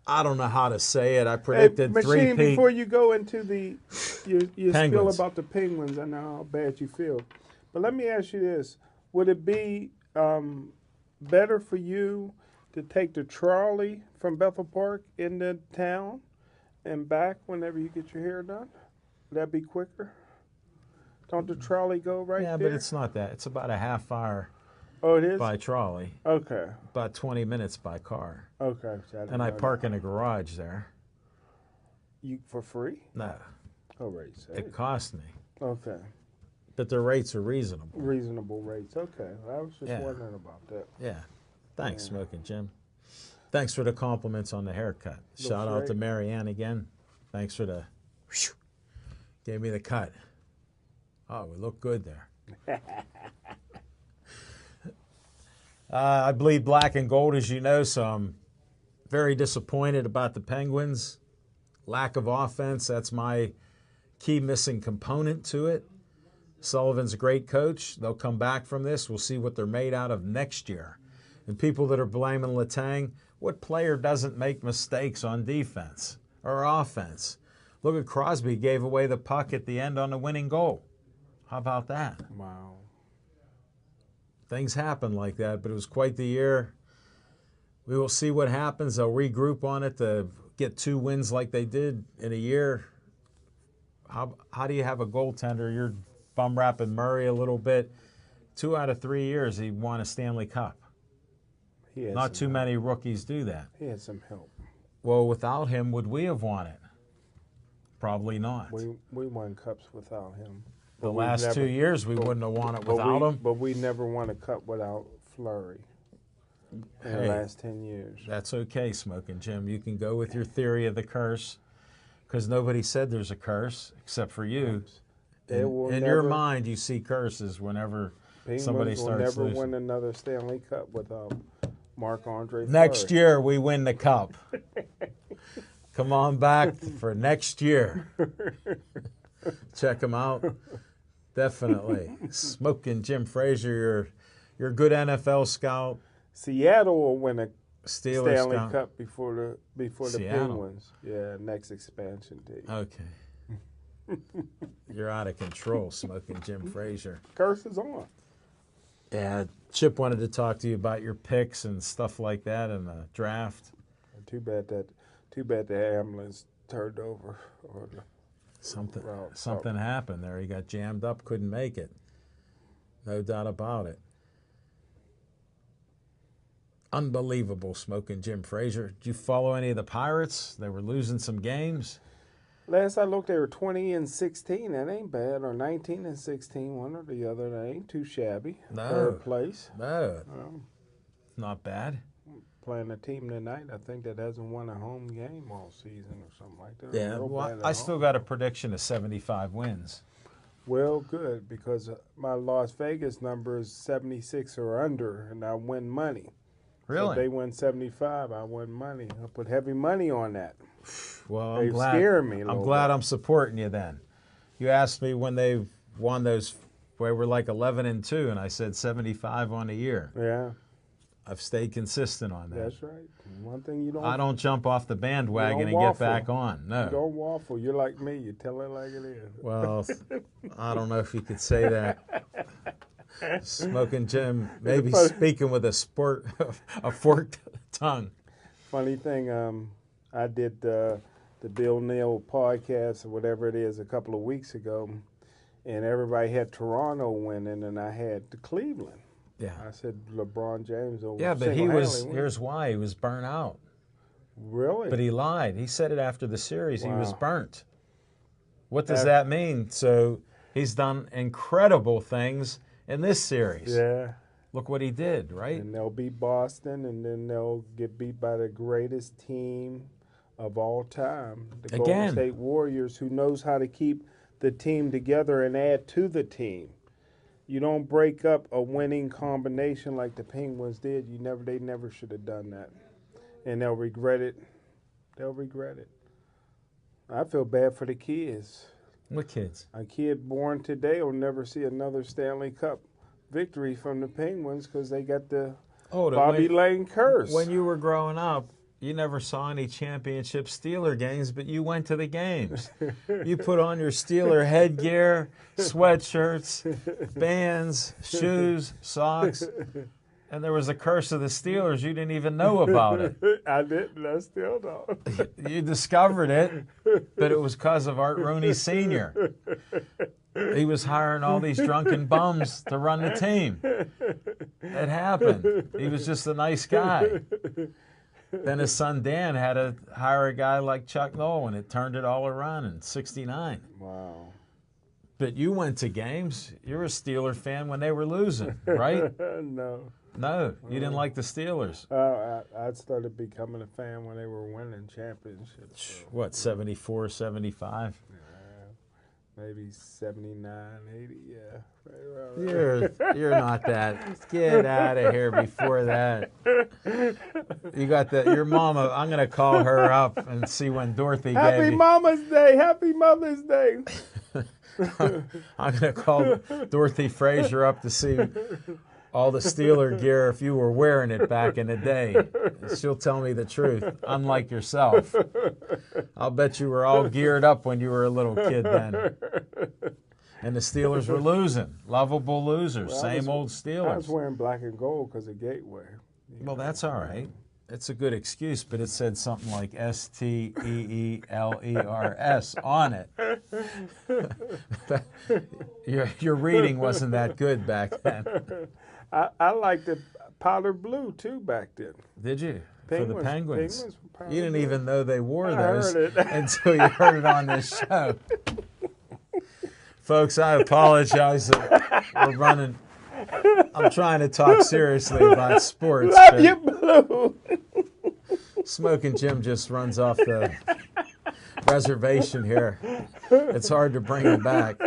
S1: I don't know how to say it. I predicted
S2: Machine,
S1: three-peat.
S2: before you go into your spiel
S1: Penguins.
S2: about the Penguins, I know how bad you feel. But let me ask you this. Would it be better for you to take the trolley from Bethel Park into town and back whenever you get your hair done? Would that be quicker? Don't the trolley go right
S1: Yeah,
S2: there?
S1: but it's not that. It's about a half hour
S2: Oh, it is?
S1: by trolley,
S2: Okay.
S1: about 20 minutes by car.
S2: Okay. So didn't
S1: And I
S2: know
S1: park in a garage there.
S2: that. You for free?
S1: No,
S2: Oh, right. So-
S1: it cost me.
S2: Okay.
S1: But the rates are reasonable.
S2: Reasonable rates. Okay. I was just
S1: Yeah.
S2: wondering about that.
S1: Yeah. Thanks, Smoking Jim. Thanks for the compliments on the haircut. Shout out to
S2: great.
S1: Marianne again. Thanks for the gave me the cut. Oh, we look good there. I bleed black and gold, as you know, so I'm very disappointed about the Penguins. Lack of offense, that's my key missing component to it. Sullivan's a great coach. They'll come back from this. We'll see what they're made out of next year. And people that are blaming Letang, what player doesn't make mistakes on defense or offense? Look at Crosby, gave away the puck at the end on the winning goal. How about that?
S2: Wow.
S1: Things happen like that, but it was quite the year. We will see what happens. They'll regroup on it to get 2 wins like they did in a year. How do you have a goaltender? You're bum wrapping Murray a little bit. 2 out of 3 years he won a Stanley Cup. Not too many rookies do that.
S2: He had some help.
S1: Well, without him, would we have won it? Probably not.
S2: We won cups without him.
S1: The last 2 years, we wouldn't have won it without him.
S2: But we never won a cup without Fleury in the last 10 years.
S1: That's okay, Smoking Jim. You can go with your theory of the curse, because nobody said there's a curse except for you. In your mind, you see curses whenever somebody starts
S2: Penguins will never
S1: losing.
S2: win another Stanley Cup without Marc-Andre
S1: Next
S2: Fleury.
S1: year, we win the cup. Come on back for next year. Check them out. Definitely. Smoking Jim Frazier, you're a good NFL scout.
S2: Seattle will win a
S1: Steelers
S2: Stanley
S1: scout.
S2: Cup before the
S1: Seattle.
S2: Penguins. Yeah, next expansion team.
S1: Okay. You're out of control, Smoking Jim Frazier.
S2: Curse is on.
S1: Yeah, Chip wanted to talk to you about your picks and stuff like that in the draft.
S2: Too bad the ambulance turned over.
S1: Something happened there. He got jammed up, couldn't make it. No doubt about it. Unbelievable, Smoking Jim Frazier. Did you follow any of the Pirates? They were losing some games.
S2: Last I looked, they were 20-16. That ain't bad. Or 19-16, one or the other. That ain't too shabby.
S1: No.
S2: Third place.
S1: No, not bad.
S2: Playing a team tonight, I think, that hasn't won a home game all season or something like that.
S1: Yeah, well, I still got a prediction of 75 wins.
S2: Well, good, because my Las Vegas number is 76 or under, and I win money.
S1: Really?
S2: So if they win 75, I win money. I put heavy money on that.
S1: Well,
S2: They've scared me a
S1: I'm
S2: little
S1: glad
S2: bit.
S1: I'm supporting you then. You asked me when they won those, where we're like 11-2, and I said 75 on the year.
S2: Yeah,
S1: I've stayed consistent on that.
S2: that's right. One thing you don't.
S1: I don't jump off the bandwagon
S2: You
S1: and
S2: don't
S1: get
S2: waffle.
S1: back on. No.
S2: You don't waffle. You're like me. You tell it like it is.
S1: Well, I don't know if you could say that. Smoking Jim, maybe speaking with a forked tongue.
S2: Funny thing, I did the Bill Neal podcast or whatever it is a couple of weeks ago, and everybody had Toronto winning, and I had Cleveland.
S1: Yeah.
S2: I said LeBron James over.
S1: Yeah, but here's why. He was burnt out.
S2: Really?
S1: But he lied. He said it after the series. He was
S2: Wow.
S1: burnt. What does that mean? So he's done incredible things in this series.
S2: Yeah.
S1: Look what he did, right?
S2: And they'll beat Boston, and then they'll get beat by the greatest team of all time, the
S1: Again.
S2: Golden State Warriors, who knows how to keep the team together and add to the team. You don't break up a winning combination like the Penguins did. They never should have done that, and they'll regret it. They'll regret it. I feel bad for the kids.
S1: What kids?
S2: A kid born today will never see another Stanley Cup victory from the Penguins because they got the Bobby Lane curse.
S1: When you were growing up, you never saw any championship Steeler games, but you went to the games. You put on your Steeler headgear, sweatshirts, bands, shoes, socks, and there was a curse of the Steelers. You didn't even know about it.
S2: I didn't. I still don't.
S1: You discovered it, but it was because of Art Rooney Sr. He was hiring all these drunken bums to run the team. It happened. He was just a nice guy. Then his son Dan had to hire a guy like Chuck Noll, and it turned it all around in '69.
S2: Wow.
S1: But you went to games. You're a Steeler fan when they were losing, right?
S2: No.
S1: No, you didn't like the Steelers.
S2: I started becoming a fan when they were winning championships. So.
S1: What, 74, 75?
S2: Maybe 79, 80, yeah. Right around
S1: You're not that. Get out of here before that. You got your mama. I'm gonna call her up and see when Dorothy gave
S2: Happy
S1: you.
S2: Mama's Day. Happy Mother's Day.
S1: I'm gonna call Dorothy Frazier up to see all the Steeler gear if you were wearing it back in the day. She'll tell me the truth, unlike yourself. I'll bet you were all geared up when you were a little kid then. And the Steelers were losing. Lovable losers. Same old Steelers.
S2: I was wearing black and gold because of Gateway.
S1: Well, that's all right. It's a good excuse, but it said something like STEELERS on it. Your reading wasn't that good back then.
S2: I liked the powder blue too back then.
S1: Did you?
S2: Penguins,
S1: For the Penguins.
S2: Penguins were powder
S1: You didn't
S2: blue.
S1: even know they wore
S2: I
S1: those
S2: heard it.
S1: until you heard it on this show. Folks, I apologize that we're running. I'm trying to talk seriously about sports.
S2: Love
S1: but
S2: you, blue.
S1: Smoking Jim just runs off the reservation here. It's hard to bring him back.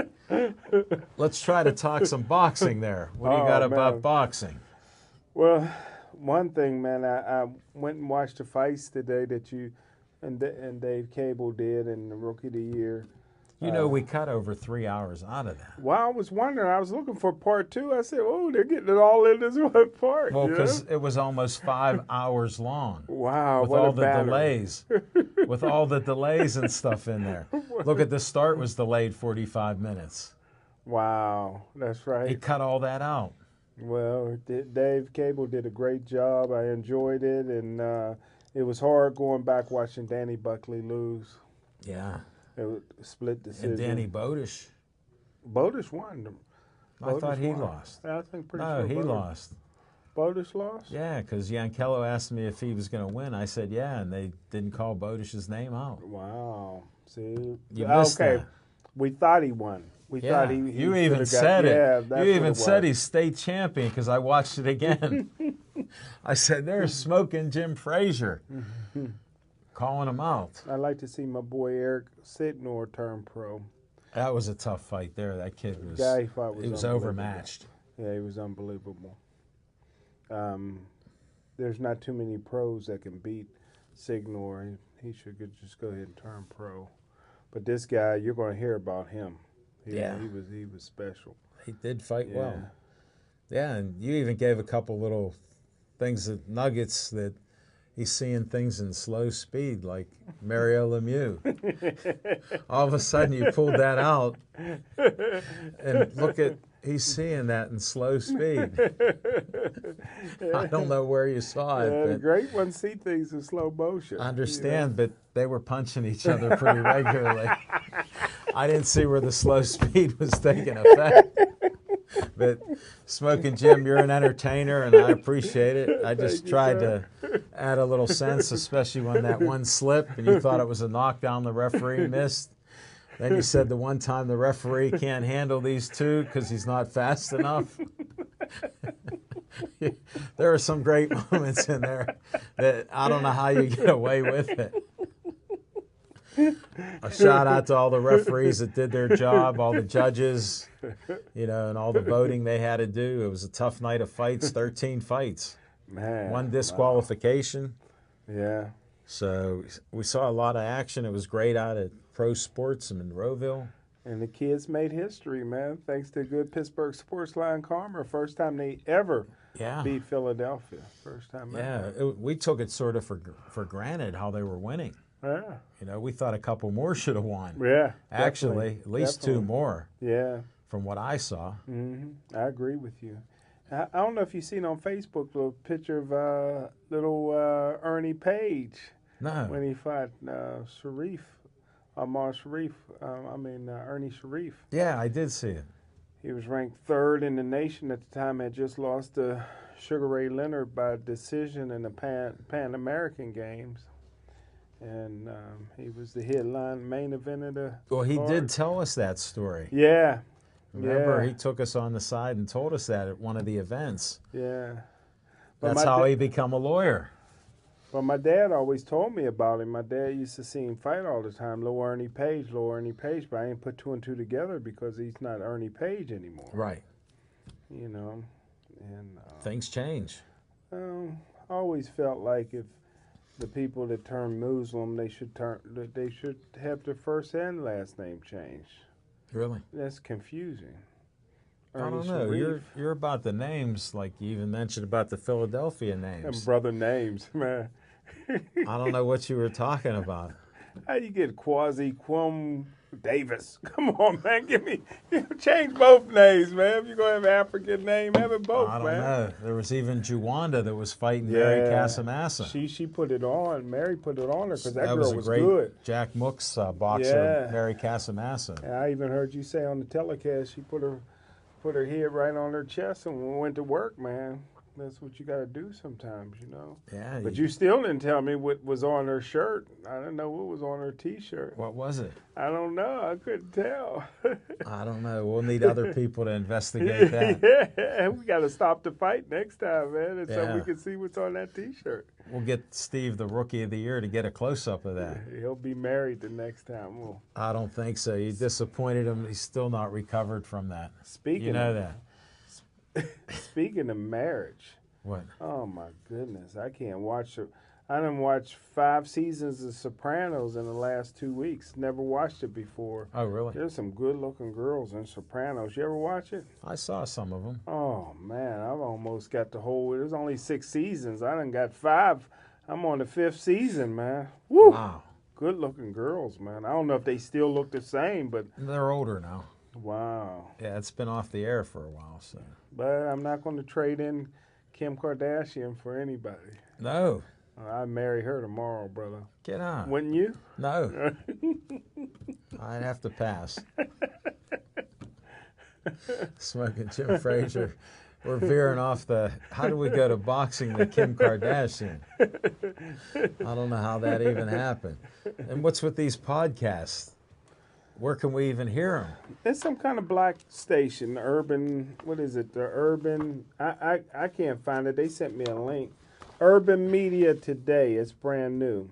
S1: Let's try to talk some boxing there. What do you got about
S2: man.
S1: boxing?
S2: Well, one thing, man, I went and watched the fights today that you and Dave Cable did in the Rookie of the Year.
S1: You know, we cut over 3 hours out of that.
S2: Well, I was wondering. I was looking for part 2. I said, "Oh, they're getting it all in this one part."
S1: Well,
S2: you know?
S1: because it was almost 5 hours long.
S2: Wow,
S1: With
S2: what
S1: all
S2: a
S1: the
S2: battery.
S1: delays. With all the delays and stuff in there. Look at the start was delayed 45 minutes.
S2: Wow, that's right.
S1: He cut all that out.
S2: Well, Dave Cable did a great job. I enjoyed it, and it was hard going back watching Danny Buckley lose.
S1: Yeah.
S2: It was a split decision.
S1: And Danny Bodish.
S2: Bodish won.
S1: I thought he
S2: won.
S1: lost.
S2: I think pretty
S1: No,
S2: sure
S1: he
S2: Bodish.
S1: lost.
S2: Bodish lost?
S1: Yeah, because Yankello asked me if he was going to win. I said, yeah, and they didn't call Bodish's name out.
S2: Wow. See?
S1: You missed
S2: okay.
S1: that.
S2: We thought he won. We
S1: Yeah,
S2: thought he
S1: you even
S2: should've
S1: said it.
S2: Yeah, that's
S1: You
S2: what
S1: even
S2: it
S1: said
S2: was.
S1: he's state champion because I watched it again. I said, there's Smoking Jim Frazier. Calling him out.
S2: I'd like to see my boy Eric Sidnor turn pro.
S1: That was a tough fight there. That kid was,
S2: Guy he fought was
S1: he was
S2: unbelievable.
S1: overmatched.
S2: Yeah, he was unbelievable. There's not too many pros that can beat Sidnor. He should just go ahead and turn pro. But this guy, you're going to hear about him. He was special.
S1: He did fight
S2: Yeah.
S1: well. Yeah, and you even gave a couple little things, nuggets that he's seeing things in slow speed, like Mario Lemieux. All of a sudden, you pulled that out, and look at, he's seeing that in slow speed. I don't know where you saw it,
S2: The
S1: but
S2: great ones see things in slow motion.
S1: I understand, but they were punching each other pretty regularly. I didn't see where the slow speed was taking effect. But Smoking Jim, you're an entertainer, and I appreciate it. I just tried to add a little sense, especially when that one slipped and you thought it was a knockdown the referee missed. Then you said the one time the referee can't handle these two because he's not fast enough. There are some great moments in there that I don't know how you get away with it. A shout out to all the referees that did their job, all the judges, and all the voting they had to do. It was a tough night of fights, 13 fights.
S2: Man,
S1: One disqualification.
S2: wow. Yeah.
S1: So we saw a lot of action. It was great out at Pro Sports in Monroeville.
S2: And the kids made history, man, thanks to good Pittsburgh Sports Line Karma. First time they ever beat Philadelphia. First time ever.
S1: We took it sort of for granted how they were winning.
S2: Yeah.
S1: We thought a couple more should have won.
S2: Yeah.
S1: Actually, at least two more.
S2: Yeah.
S1: From what I saw.
S2: Mm-hmm. I agree with you. I don't know if you've seen on Facebook the picture of little Ernie Page.
S1: No.
S2: When he fought Sharif, Ernie Sharif.
S1: Yeah, I did see it.
S2: He was ranked third in the nation at the time. Had just lost to Sugar Ray Leonard by decision in the Pan American Games. And he was the headline main event of the
S1: Well, he
S2: card.
S1: did tell us that story.
S2: Yeah.
S1: Remember,
S2: yeah.
S1: he took us on the side and told us that at one of the events.
S2: Yeah.
S1: That's how he become a lawyer.
S2: Well, my dad always told me about him. My dad used to see him fight all the time. Low Ernie Page, but I didn't put two and two together because he's not Ernie Page anymore.
S1: Right.
S2: You know, and
S1: things change.
S2: I always felt like if the people that turn Muslim, they should have their first and last name changed.
S1: Really?
S2: That's confusing.
S1: I don't know. You're about the names, like you even mentioned about the Philadelphia names.
S2: And brother names, man.
S1: I don't know what you were talking about.
S2: How you get Quasi Davis? Come on, man. Change both names, man. If you're going to have an African name, have it both, man.
S1: I don't know. There was even Juwanda that was fighting Mary Casamassa.
S2: She put it on. Mary put it on her because that girl
S1: was
S2: was
S1: great
S2: good.
S1: Jack Mook's boxer, Mary Casamassa.
S2: And I even heard you say on the telecast she put her head right on her chest and we went to work, man. That's what you got to do sometimes, you know.
S1: Yeah.
S2: But you still didn't tell me what was on her shirt. I don't know what was on her T-shirt.
S1: What was it?
S2: I don't know. I couldn't tell.
S1: I don't know. We'll need other people to investigate that.
S2: Yeah, we got to stop the fight next time, man, and so we can see what's on that T-shirt.
S1: We'll get Steve, the Rookie of the Year, to get a close-up of that.
S2: He'll be married the next time.
S1: I don't think so. You disappointed him. He's still not recovered from that. You know that.
S2: Speaking of marriage.
S1: What?
S2: Oh, my goodness. I can't watch it. I done watched 5 seasons of Sopranos in the last 2 weeks. Never watched it before.
S1: Oh, really?
S2: There's some good-looking girls in Sopranos. You ever watch it?
S1: I saw some of them.
S2: Oh, man. I've almost got the whole... There's only 6 seasons. I done got 5. I'm on the 5th season, man. Woo!
S1: Wow.
S2: Good-looking girls, man. I don't know if they still look the same, but...
S1: They're older now.
S2: Wow.
S1: Yeah, it's been off the air for a while, so...
S2: But I'm not going to trade in Kim Kardashian for anybody.
S1: No.
S2: I'd marry her tomorrow, brother.
S1: Get on.
S2: Wouldn't you?
S1: No. I'd have to pass. Smoking Jim Frazier. We're veering off the... How do we go to boxing to Kim Kardashian? I don't know how that even happened. And what's with these podcasts? Where can we even hear them?
S2: It's some kind of black station, Urban, what is it? The Urban, I can't find it. They sent me a link. Urban Media Today. It's brand new.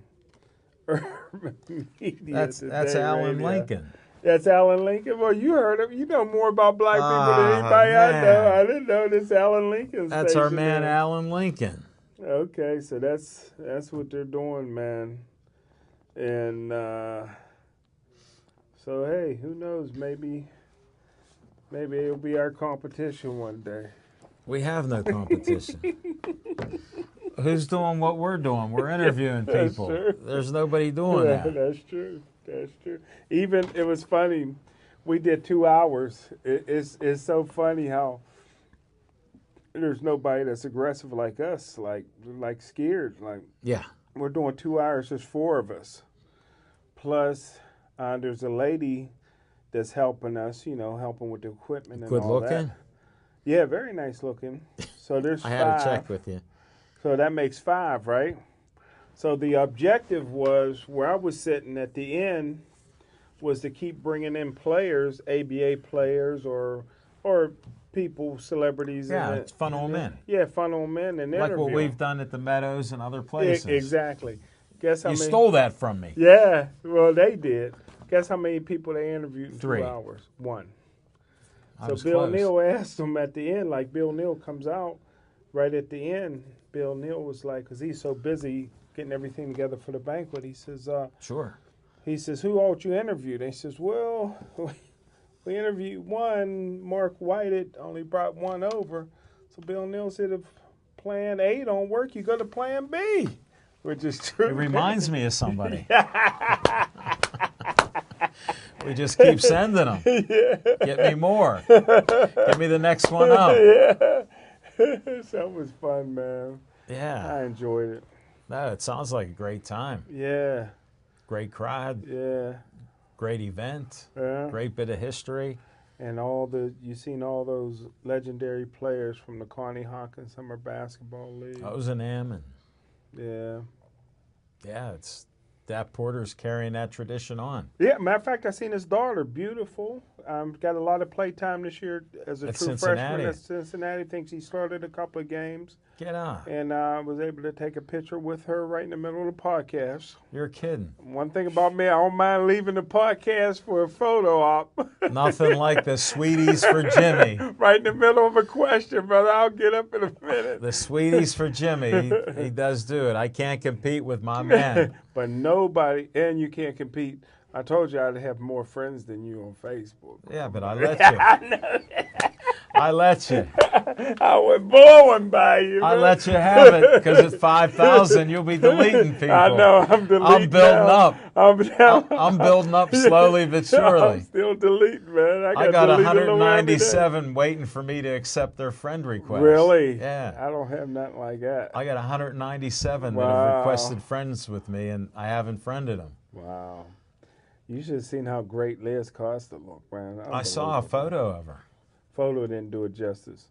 S2: Urban Media Today.
S1: That's Alan
S2: Radio.
S1: Lincoln.
S2: That's Alan Lincoln. Well, you heard him. You know more about black people than anybody I know. I didn't know this Alan Lincoln
S1: That's
S2: station
S1: our man,
S2: there.
S1: Alan Lincoln.
S2: Okay, so that's what they're doing, man. And so hey, who knows? Maybe it'll be our competition one day.
S1: We have no competition. Who's doing what we're doing? We're interviewing people.
S2: True.
S1: There's nobody doing that.
S2: That's true. That's true. Even it was funny. We did 2 hours. It's so funny how there's nobody that's aggressive like us, like scared. Like
S1: Yeah.
S2: we're doing 2 hours. There's 4 of us. Plus, there's a lady that's helping us. You know, helping with the equipment and
S1: Good
S2: all
S1: looking?
S2: that. Yeah, very nice looking. So there's
S1: I
S2: 5.
S1: had to check with you.
S2: So that makes 5, right? So the objective was where I was sitting at the end was to keep bringing in players, ABA players or people, celebrities.
S1: Yeah, it's funnel them in.
S2: Yeah, funnel them in and
S1: Like
S2: interview
S1: what
S2: 'em.
S1: we've done at the Meadows and other places.
S2: Exactly. Guess how
S1: You
S2: many?
S1: stole that from me.
S2: Yeah, well they did. Guess how many people they interviewed in
S1: 3.
S2: 2 hours? 1.
S1: I
S2: So
S1: was
S2: Bill
S1: close.
S2: Neal asked him at the end, like Bill Neal comes out right at the end. Bill Neal was like, because he's so busy getting everything together for the banquet, he says,
S1: Sure.
S2: he says, who all you interviewed? And he says, well, we interviewed 1. Mark Whited only brought 1 over. So Bill Neal said, if plan A don't work, you go to plan B, which is true.
S1: It reminds me of somebody. We just keep sending them. Get me more. Get me the next one up.
S2: That was fun, man.
S1: Yeah.
S2: I enjoyed it.
S1: No, it sounds like a great time.
S2: Yeah.
S1: Great crowd.
S2: Yeah.
S1: Great event.
S2: Yeah.
S1: Great bit of history.
S2: And you seen all those legendary players from the Connie Hawkins Summer Basketball League.
S1: Ozanam and
S2: Yeah.
S1: yeah, it's Dap Porter's carrying that tradition on.
S2: Yeah, matter of fact, I seen his daughter, beautiful. Got a lot of play time this year as a
S1: At
S2: true
S1: Cincinnati.
S2: freshman at Cincinnati. Thinks he started a couple of games.
S1: Get on.
S2: And I was able to take a picture with her right in the middle of the podcast.
S1: You're kidding.
S2: One thing about me, I don't mind leaving the podcast for a photo op.
S1: Nothing like the Sweeties for Jimmy.
S2: Right in the middle of a question, brother. I'll get up in a minute.
S1: The Sweeties for Jimmy. He does do it. I can't compete with my man.
S2: But nobody, and you can't compete. I told you I'd have more friends than you on Facebook.
S1: Yeah, but I let you. I let you.
S2: I was born by you.
S1: I
S2: man.
S1: let you have it because at 5,000 you'll be deleting people.
S2: I know. I'm deleting.
S1: I'm building
S2: now.
S1: up.
S2: I'm down.
S1: I'm building up slowly but
S2: I'm
S1: surely.
S2: still deleting, man.
S1: I got
S2: deleted a little every day.
S1: 197 waiting for me to accept their friend request.
S2: Really?
S1: Yeah.
S2: I don't have nothing like that.
S1: I got 197 that
S2: Wow.
S1: have requested friends with me, and I haven't friended them.
S2: Wow. You should have seen how great Liz Costa looked, man.
S1: I saw a photo of her.
S2: Photo didn't do it justice.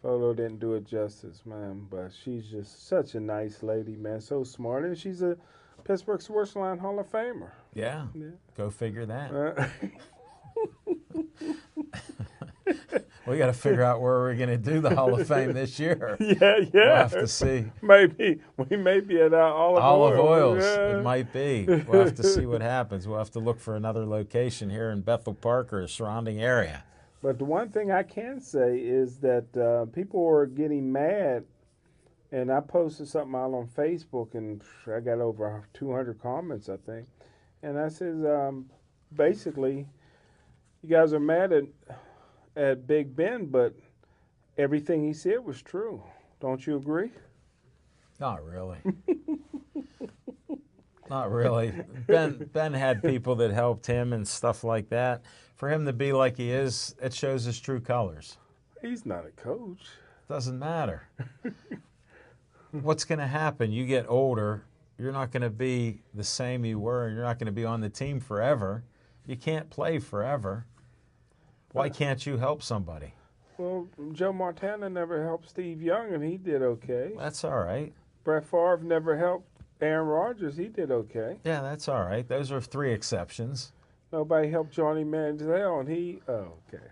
S2: Photo didn't do it justice, man. But she's just such a nice lady, man. So smart. And she's a Pittsburgh Sportsline Hall of Famer.
S1: Yeah. Go figure that. We got to figure out where we're going to do the Hall of Fame this year.
S2: Yeah.
S1: We'll have to see.
S2: Maybe. We may be at
S1: Olive Oils.
S2: Yeah.
S1: It might be. We'll have to see what happens. We'll have to look for another location here in Bethel Park or surrounding area.
S2: But the one thing I can say is that people are getting mad, and I posted something out on Facebook, and I got over 200 comments, I think. And I says, basically, you guys are mad at Big Ben, but everything he said was true. Don't you agree?
S1: Not really. Not really. Ben had people that helped him and stuff like that. For him to be like he is, it shows his true colors.
S2: He's not a coach.
S1: Doesn't matter. What's going to happen? You get older, you're not going to be the same you were, and you're not going to be on the team forever. You can't play forever. Why can't you help somebody?
S2: Well, Joe Montana never helped Steve Young, and he did okay.
S1: That's all right.
S2: Brett Favre never helped Aaron Rodgers. He did okay.
S1: Yeah, that's all right. Those are 3 exceptions.
S2: Nobody helped Johnny Manziel, and okay.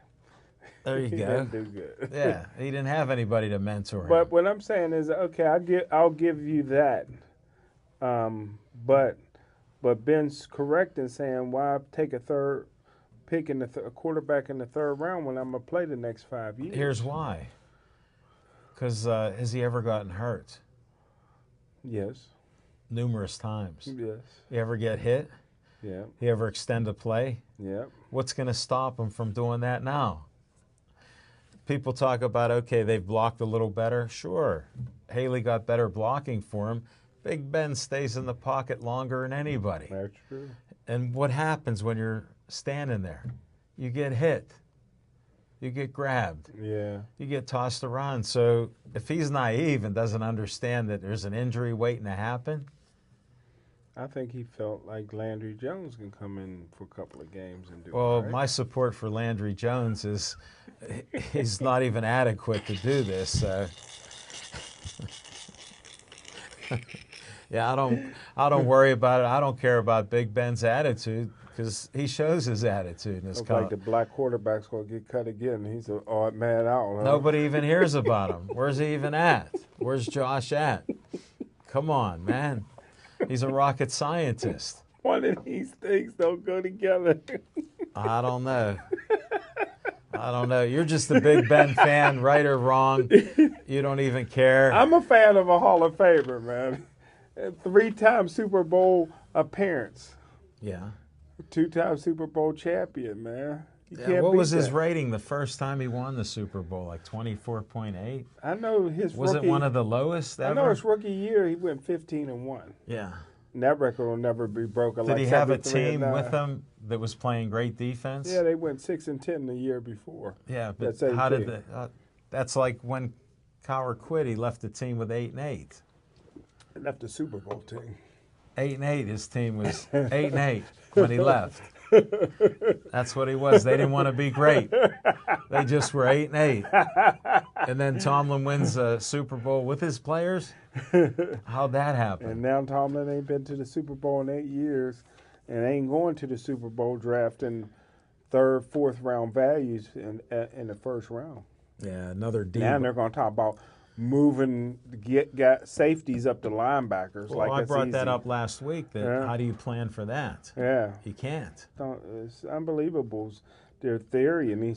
S1: There you
S2: He
S1: go.
S2: didn't do good.
S1: Yeah, he didn't have anybody to mentor him.
S2: But what I'm saying is, okay, I'll give you that. But Ben's correct in saying, why take a third pick in a quarterback in the third round when I'm gonna play the next 5 years?
S1: Here's why. Because has he ever gotten hurt?
S2: Yes.
S1: Numerous times.
S2: Yes.
S1: You ever get hit?
S2: Yeah.
S1: You ever extend a play?
S2: Yeah.
S1: What's going to stop him from doing that now? People talk about, okay, they've blocked a little better. Sure. Haley got better blocking for him. Big Ben stays in the pocket longer than anybody.
S2: That's true.
S1: And what happens when you're standing there? You get hit. You get grabbed.
S2: Yeah.
S1: You get tossed around. So if he's naive and doesn't understand that there's an injury waiting to happen,
S2: I think he felt like Landry Jones can come in for a couple of games and do
S1: well,
S2: it. Right?
S1: my support for Landry Jones is he's not even adequate to do this. Yeah, I don't worry about it. I don't care about Big Ben's attitude because he shows his attitude in his
S2: Looks like the black quarterback's going to get cut again. He's an odd man out. Huh?
S1: Nobody even hears about him. Where's he even at? Where's Josh at? Come on, man. He's a rocket scientist.
S2: One of these things don't go together.
S1: I don't know. I don't know. You're just a Big Ben fan, right or wrong. You don't even care.
S2: I'm a fan of a Hall of Famer, man. 3-time Super Bowl appearance.
S1: Yeah.
S2: 2-time Super Bowl champion, man. You
S1: Yeah,
S2: can't
S1: what
S2: beat
S1: was his
S2: that.
S1: rating the first time he won the Super Bowl? Like 24.8?
S2: I know his
S1: Was
S2: rookie,
S1: it one of the lowest ever?
S2: I know his rookie year he went 15-1.
S1: Yeah.
S2: And that record will never be broken.
S1: Did
S2: like
S1: he have a
S2: 73-9.
S1: team with him that was playing great defense?
S2: Yeah, they went 6-10 the year before.
S1: Yeah, but
S2: That's
S1: how
S2: 82.
S1: did that's like when Cowher quit, he left the team with 8-8.
S2: They left the Super Bowl team.
S1: 8-8. His team was 8-8 when he left. That's what he was. They didn't want to be great. They just were 8-8. And then Tomlin wins the Super Bowl with his players? How'd that happen?
S2: And now Tomlin ain't been to the Super Bowl in 8 years and ain't going to the Super Bowl drafting third, fourth round values in the first round.
S1: Yeah, another deal.
S2: Now they're going to talk about moving, get safeties up to linebackers.
S1: Well, I brought that
S2: easy.
S1: up last week. That how do you plan for that?
S2: Yeah.
S1: You can't.
S2: It's unbelievable. Their theory, and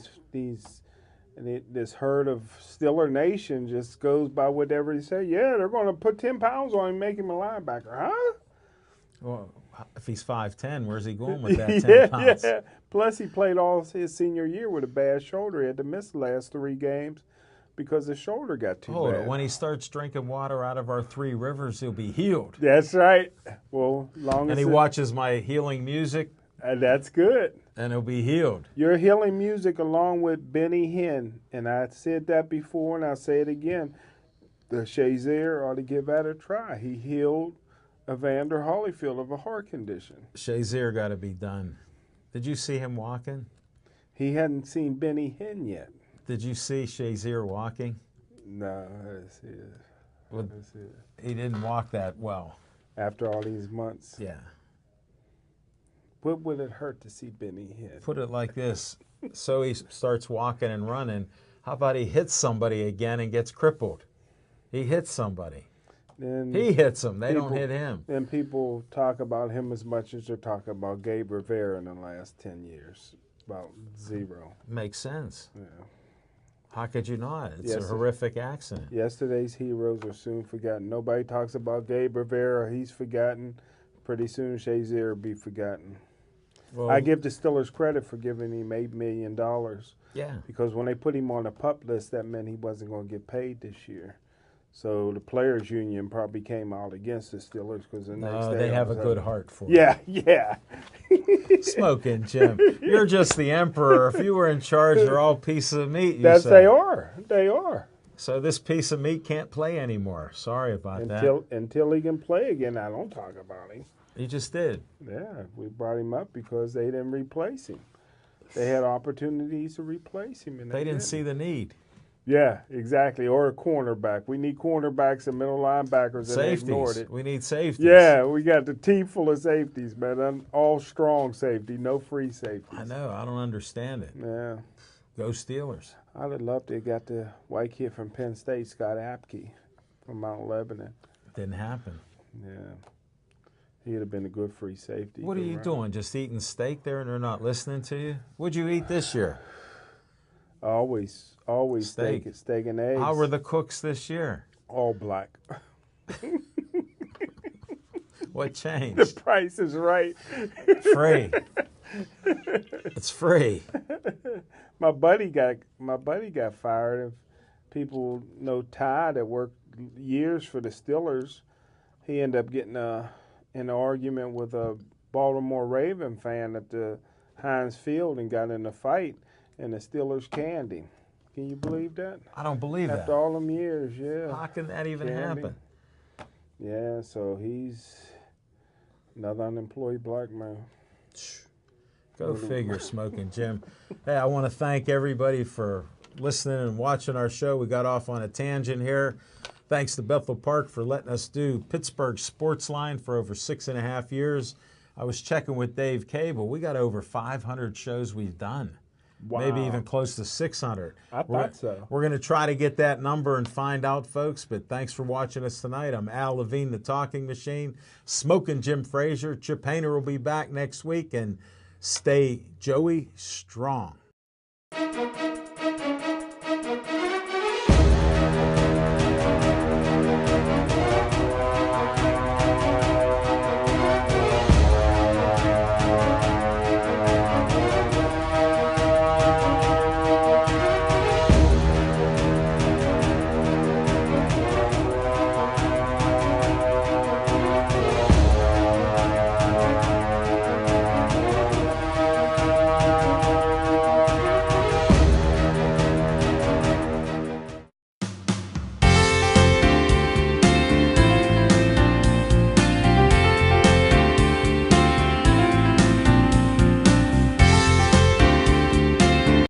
S2: this herd of Steeler Nation just goes by whatever they say. Yeah, they're going to put 10 pounds on him and make him a linebacker. Huh?
S1: Well, if he's 5'10", where's he going with that 10 pounds?
S2: Yeah. Plus, he played all his senior year with a bad shoulder. He had to miss the last 3 games because his shoulder got too bad.
S1: When he starts drinking water out of our 3 rivers, he'll be healed.
S2: That's right. Well,
S1: and he watches my healing music.
S2: That's good.
S1: And he'll be healed.
S2: Your healing music along with Benny Hinn, and I said that before and I'll say it again, the Shazier ought to give that a try. He healed Evander Holyfield of a heart condition.
S1: Shazier got to be done. Did you see him walking?
S2: He hadn't seen Benny Hinn yet.
S1: Did you see Shazier walking?
S2: No, I didn't see it.
S1: Well, he didn't walk that well.
S2: After all these months?
S1: Yeah.
S2: What would it hurt to see Benny Hinn?
S1: Put it like this. So he starts walking and running. How about he hits somebody again and gets crippled? He hits somebody.
S2: Then
S1: he hits them. They don't hit him.
S2: And people talk about him as much as they're talking about Gabe Rivera in the last 10 years. About 0.
S1: Makes sense.
S2: Yeah.
S1: How could you not? It's a horrific accident.
S2: Yesterday's heroes are soon forgotten. Nobody talks about Gabe Rivera. He's forgotten. Pretty soon Shazier will be forgotten. Well, I give the Steelers credit for giving him $8 million.
S1: Yeah.
S2: Because when they put him on the PUP list, that meant he wasn't going to get paid this year. So the players' union probably came out against the Steelers because the next day
S1: they have a good heart for it.
S2: Yeah.
S1: Smoking Jim, you're just the emperor. If you were in charge, they're all pieces of meat.
S2: They are. They are.
S1: So this piece of meat can't play anymore. Sorry about that.
S2: Until he can play again, I don't talk about him.
S1: He just did.
S2: Yeah, we brought him up because they didn't replace him. They had opportunities to replace him, and
S1: they didn't see the need.
S2: Yeah, exactly. Or a cornerback. We need cornerbacks and middle linebackers, and they ignored it.
S1: We need safeties.
S2: Yeah, we got the team full of safeties, man. All strong safety, no free safeties.
S1: I know. I don't understand it.
S2: Yeah.
S1: Go Steelers.
S2: I'd have loved to have got the white kid from Penn State, Scott Apke, from Mount Lebanon.
S1: Didn't happen.
S2: Yeah. He'd have been a good free safety.
S1: What are you doing? Just eating steak there and they're not listening to you? What'd you eat this year?
S2: Always steak and eggs.
S1: How were the cooks this year?
S2: All black.
S1: What changed?
S2: The price is right.
S1: Free. It's free.
S2: My buddy got fired. If people know Ty that worked years for the Steelers, he ended up getting in an argument with a Baltimore Raven fan at the Heinz Field and got in a fight, and the Steelers canned him. Can you believe that?
S1: I don't believe that.
S2: After all them years, yeah.
S1: How can that even happen?
S2: Yeah, so he's another unemployed black man.
S1: Go figure, Smoking Jim. Hey, I want to thank everybody for listening and watching our show. We got off on a tangent here. Thanks to Bethel Park for letting us do Pittsburgh Sportsline for over 6.5 years. I was checking with Dave Cable. We got over 500 shows we've done.
S2: Wow.
S1: Maybe even close to 600.
S2: I thought so.
S1: We're going to try to get that number and find out, folks. But thanks for watching us tonight. I'm Al Levine, the Talking Machine. Smoking Jim Frazier. Chip Hayner will be back next week. And stay Joey strong.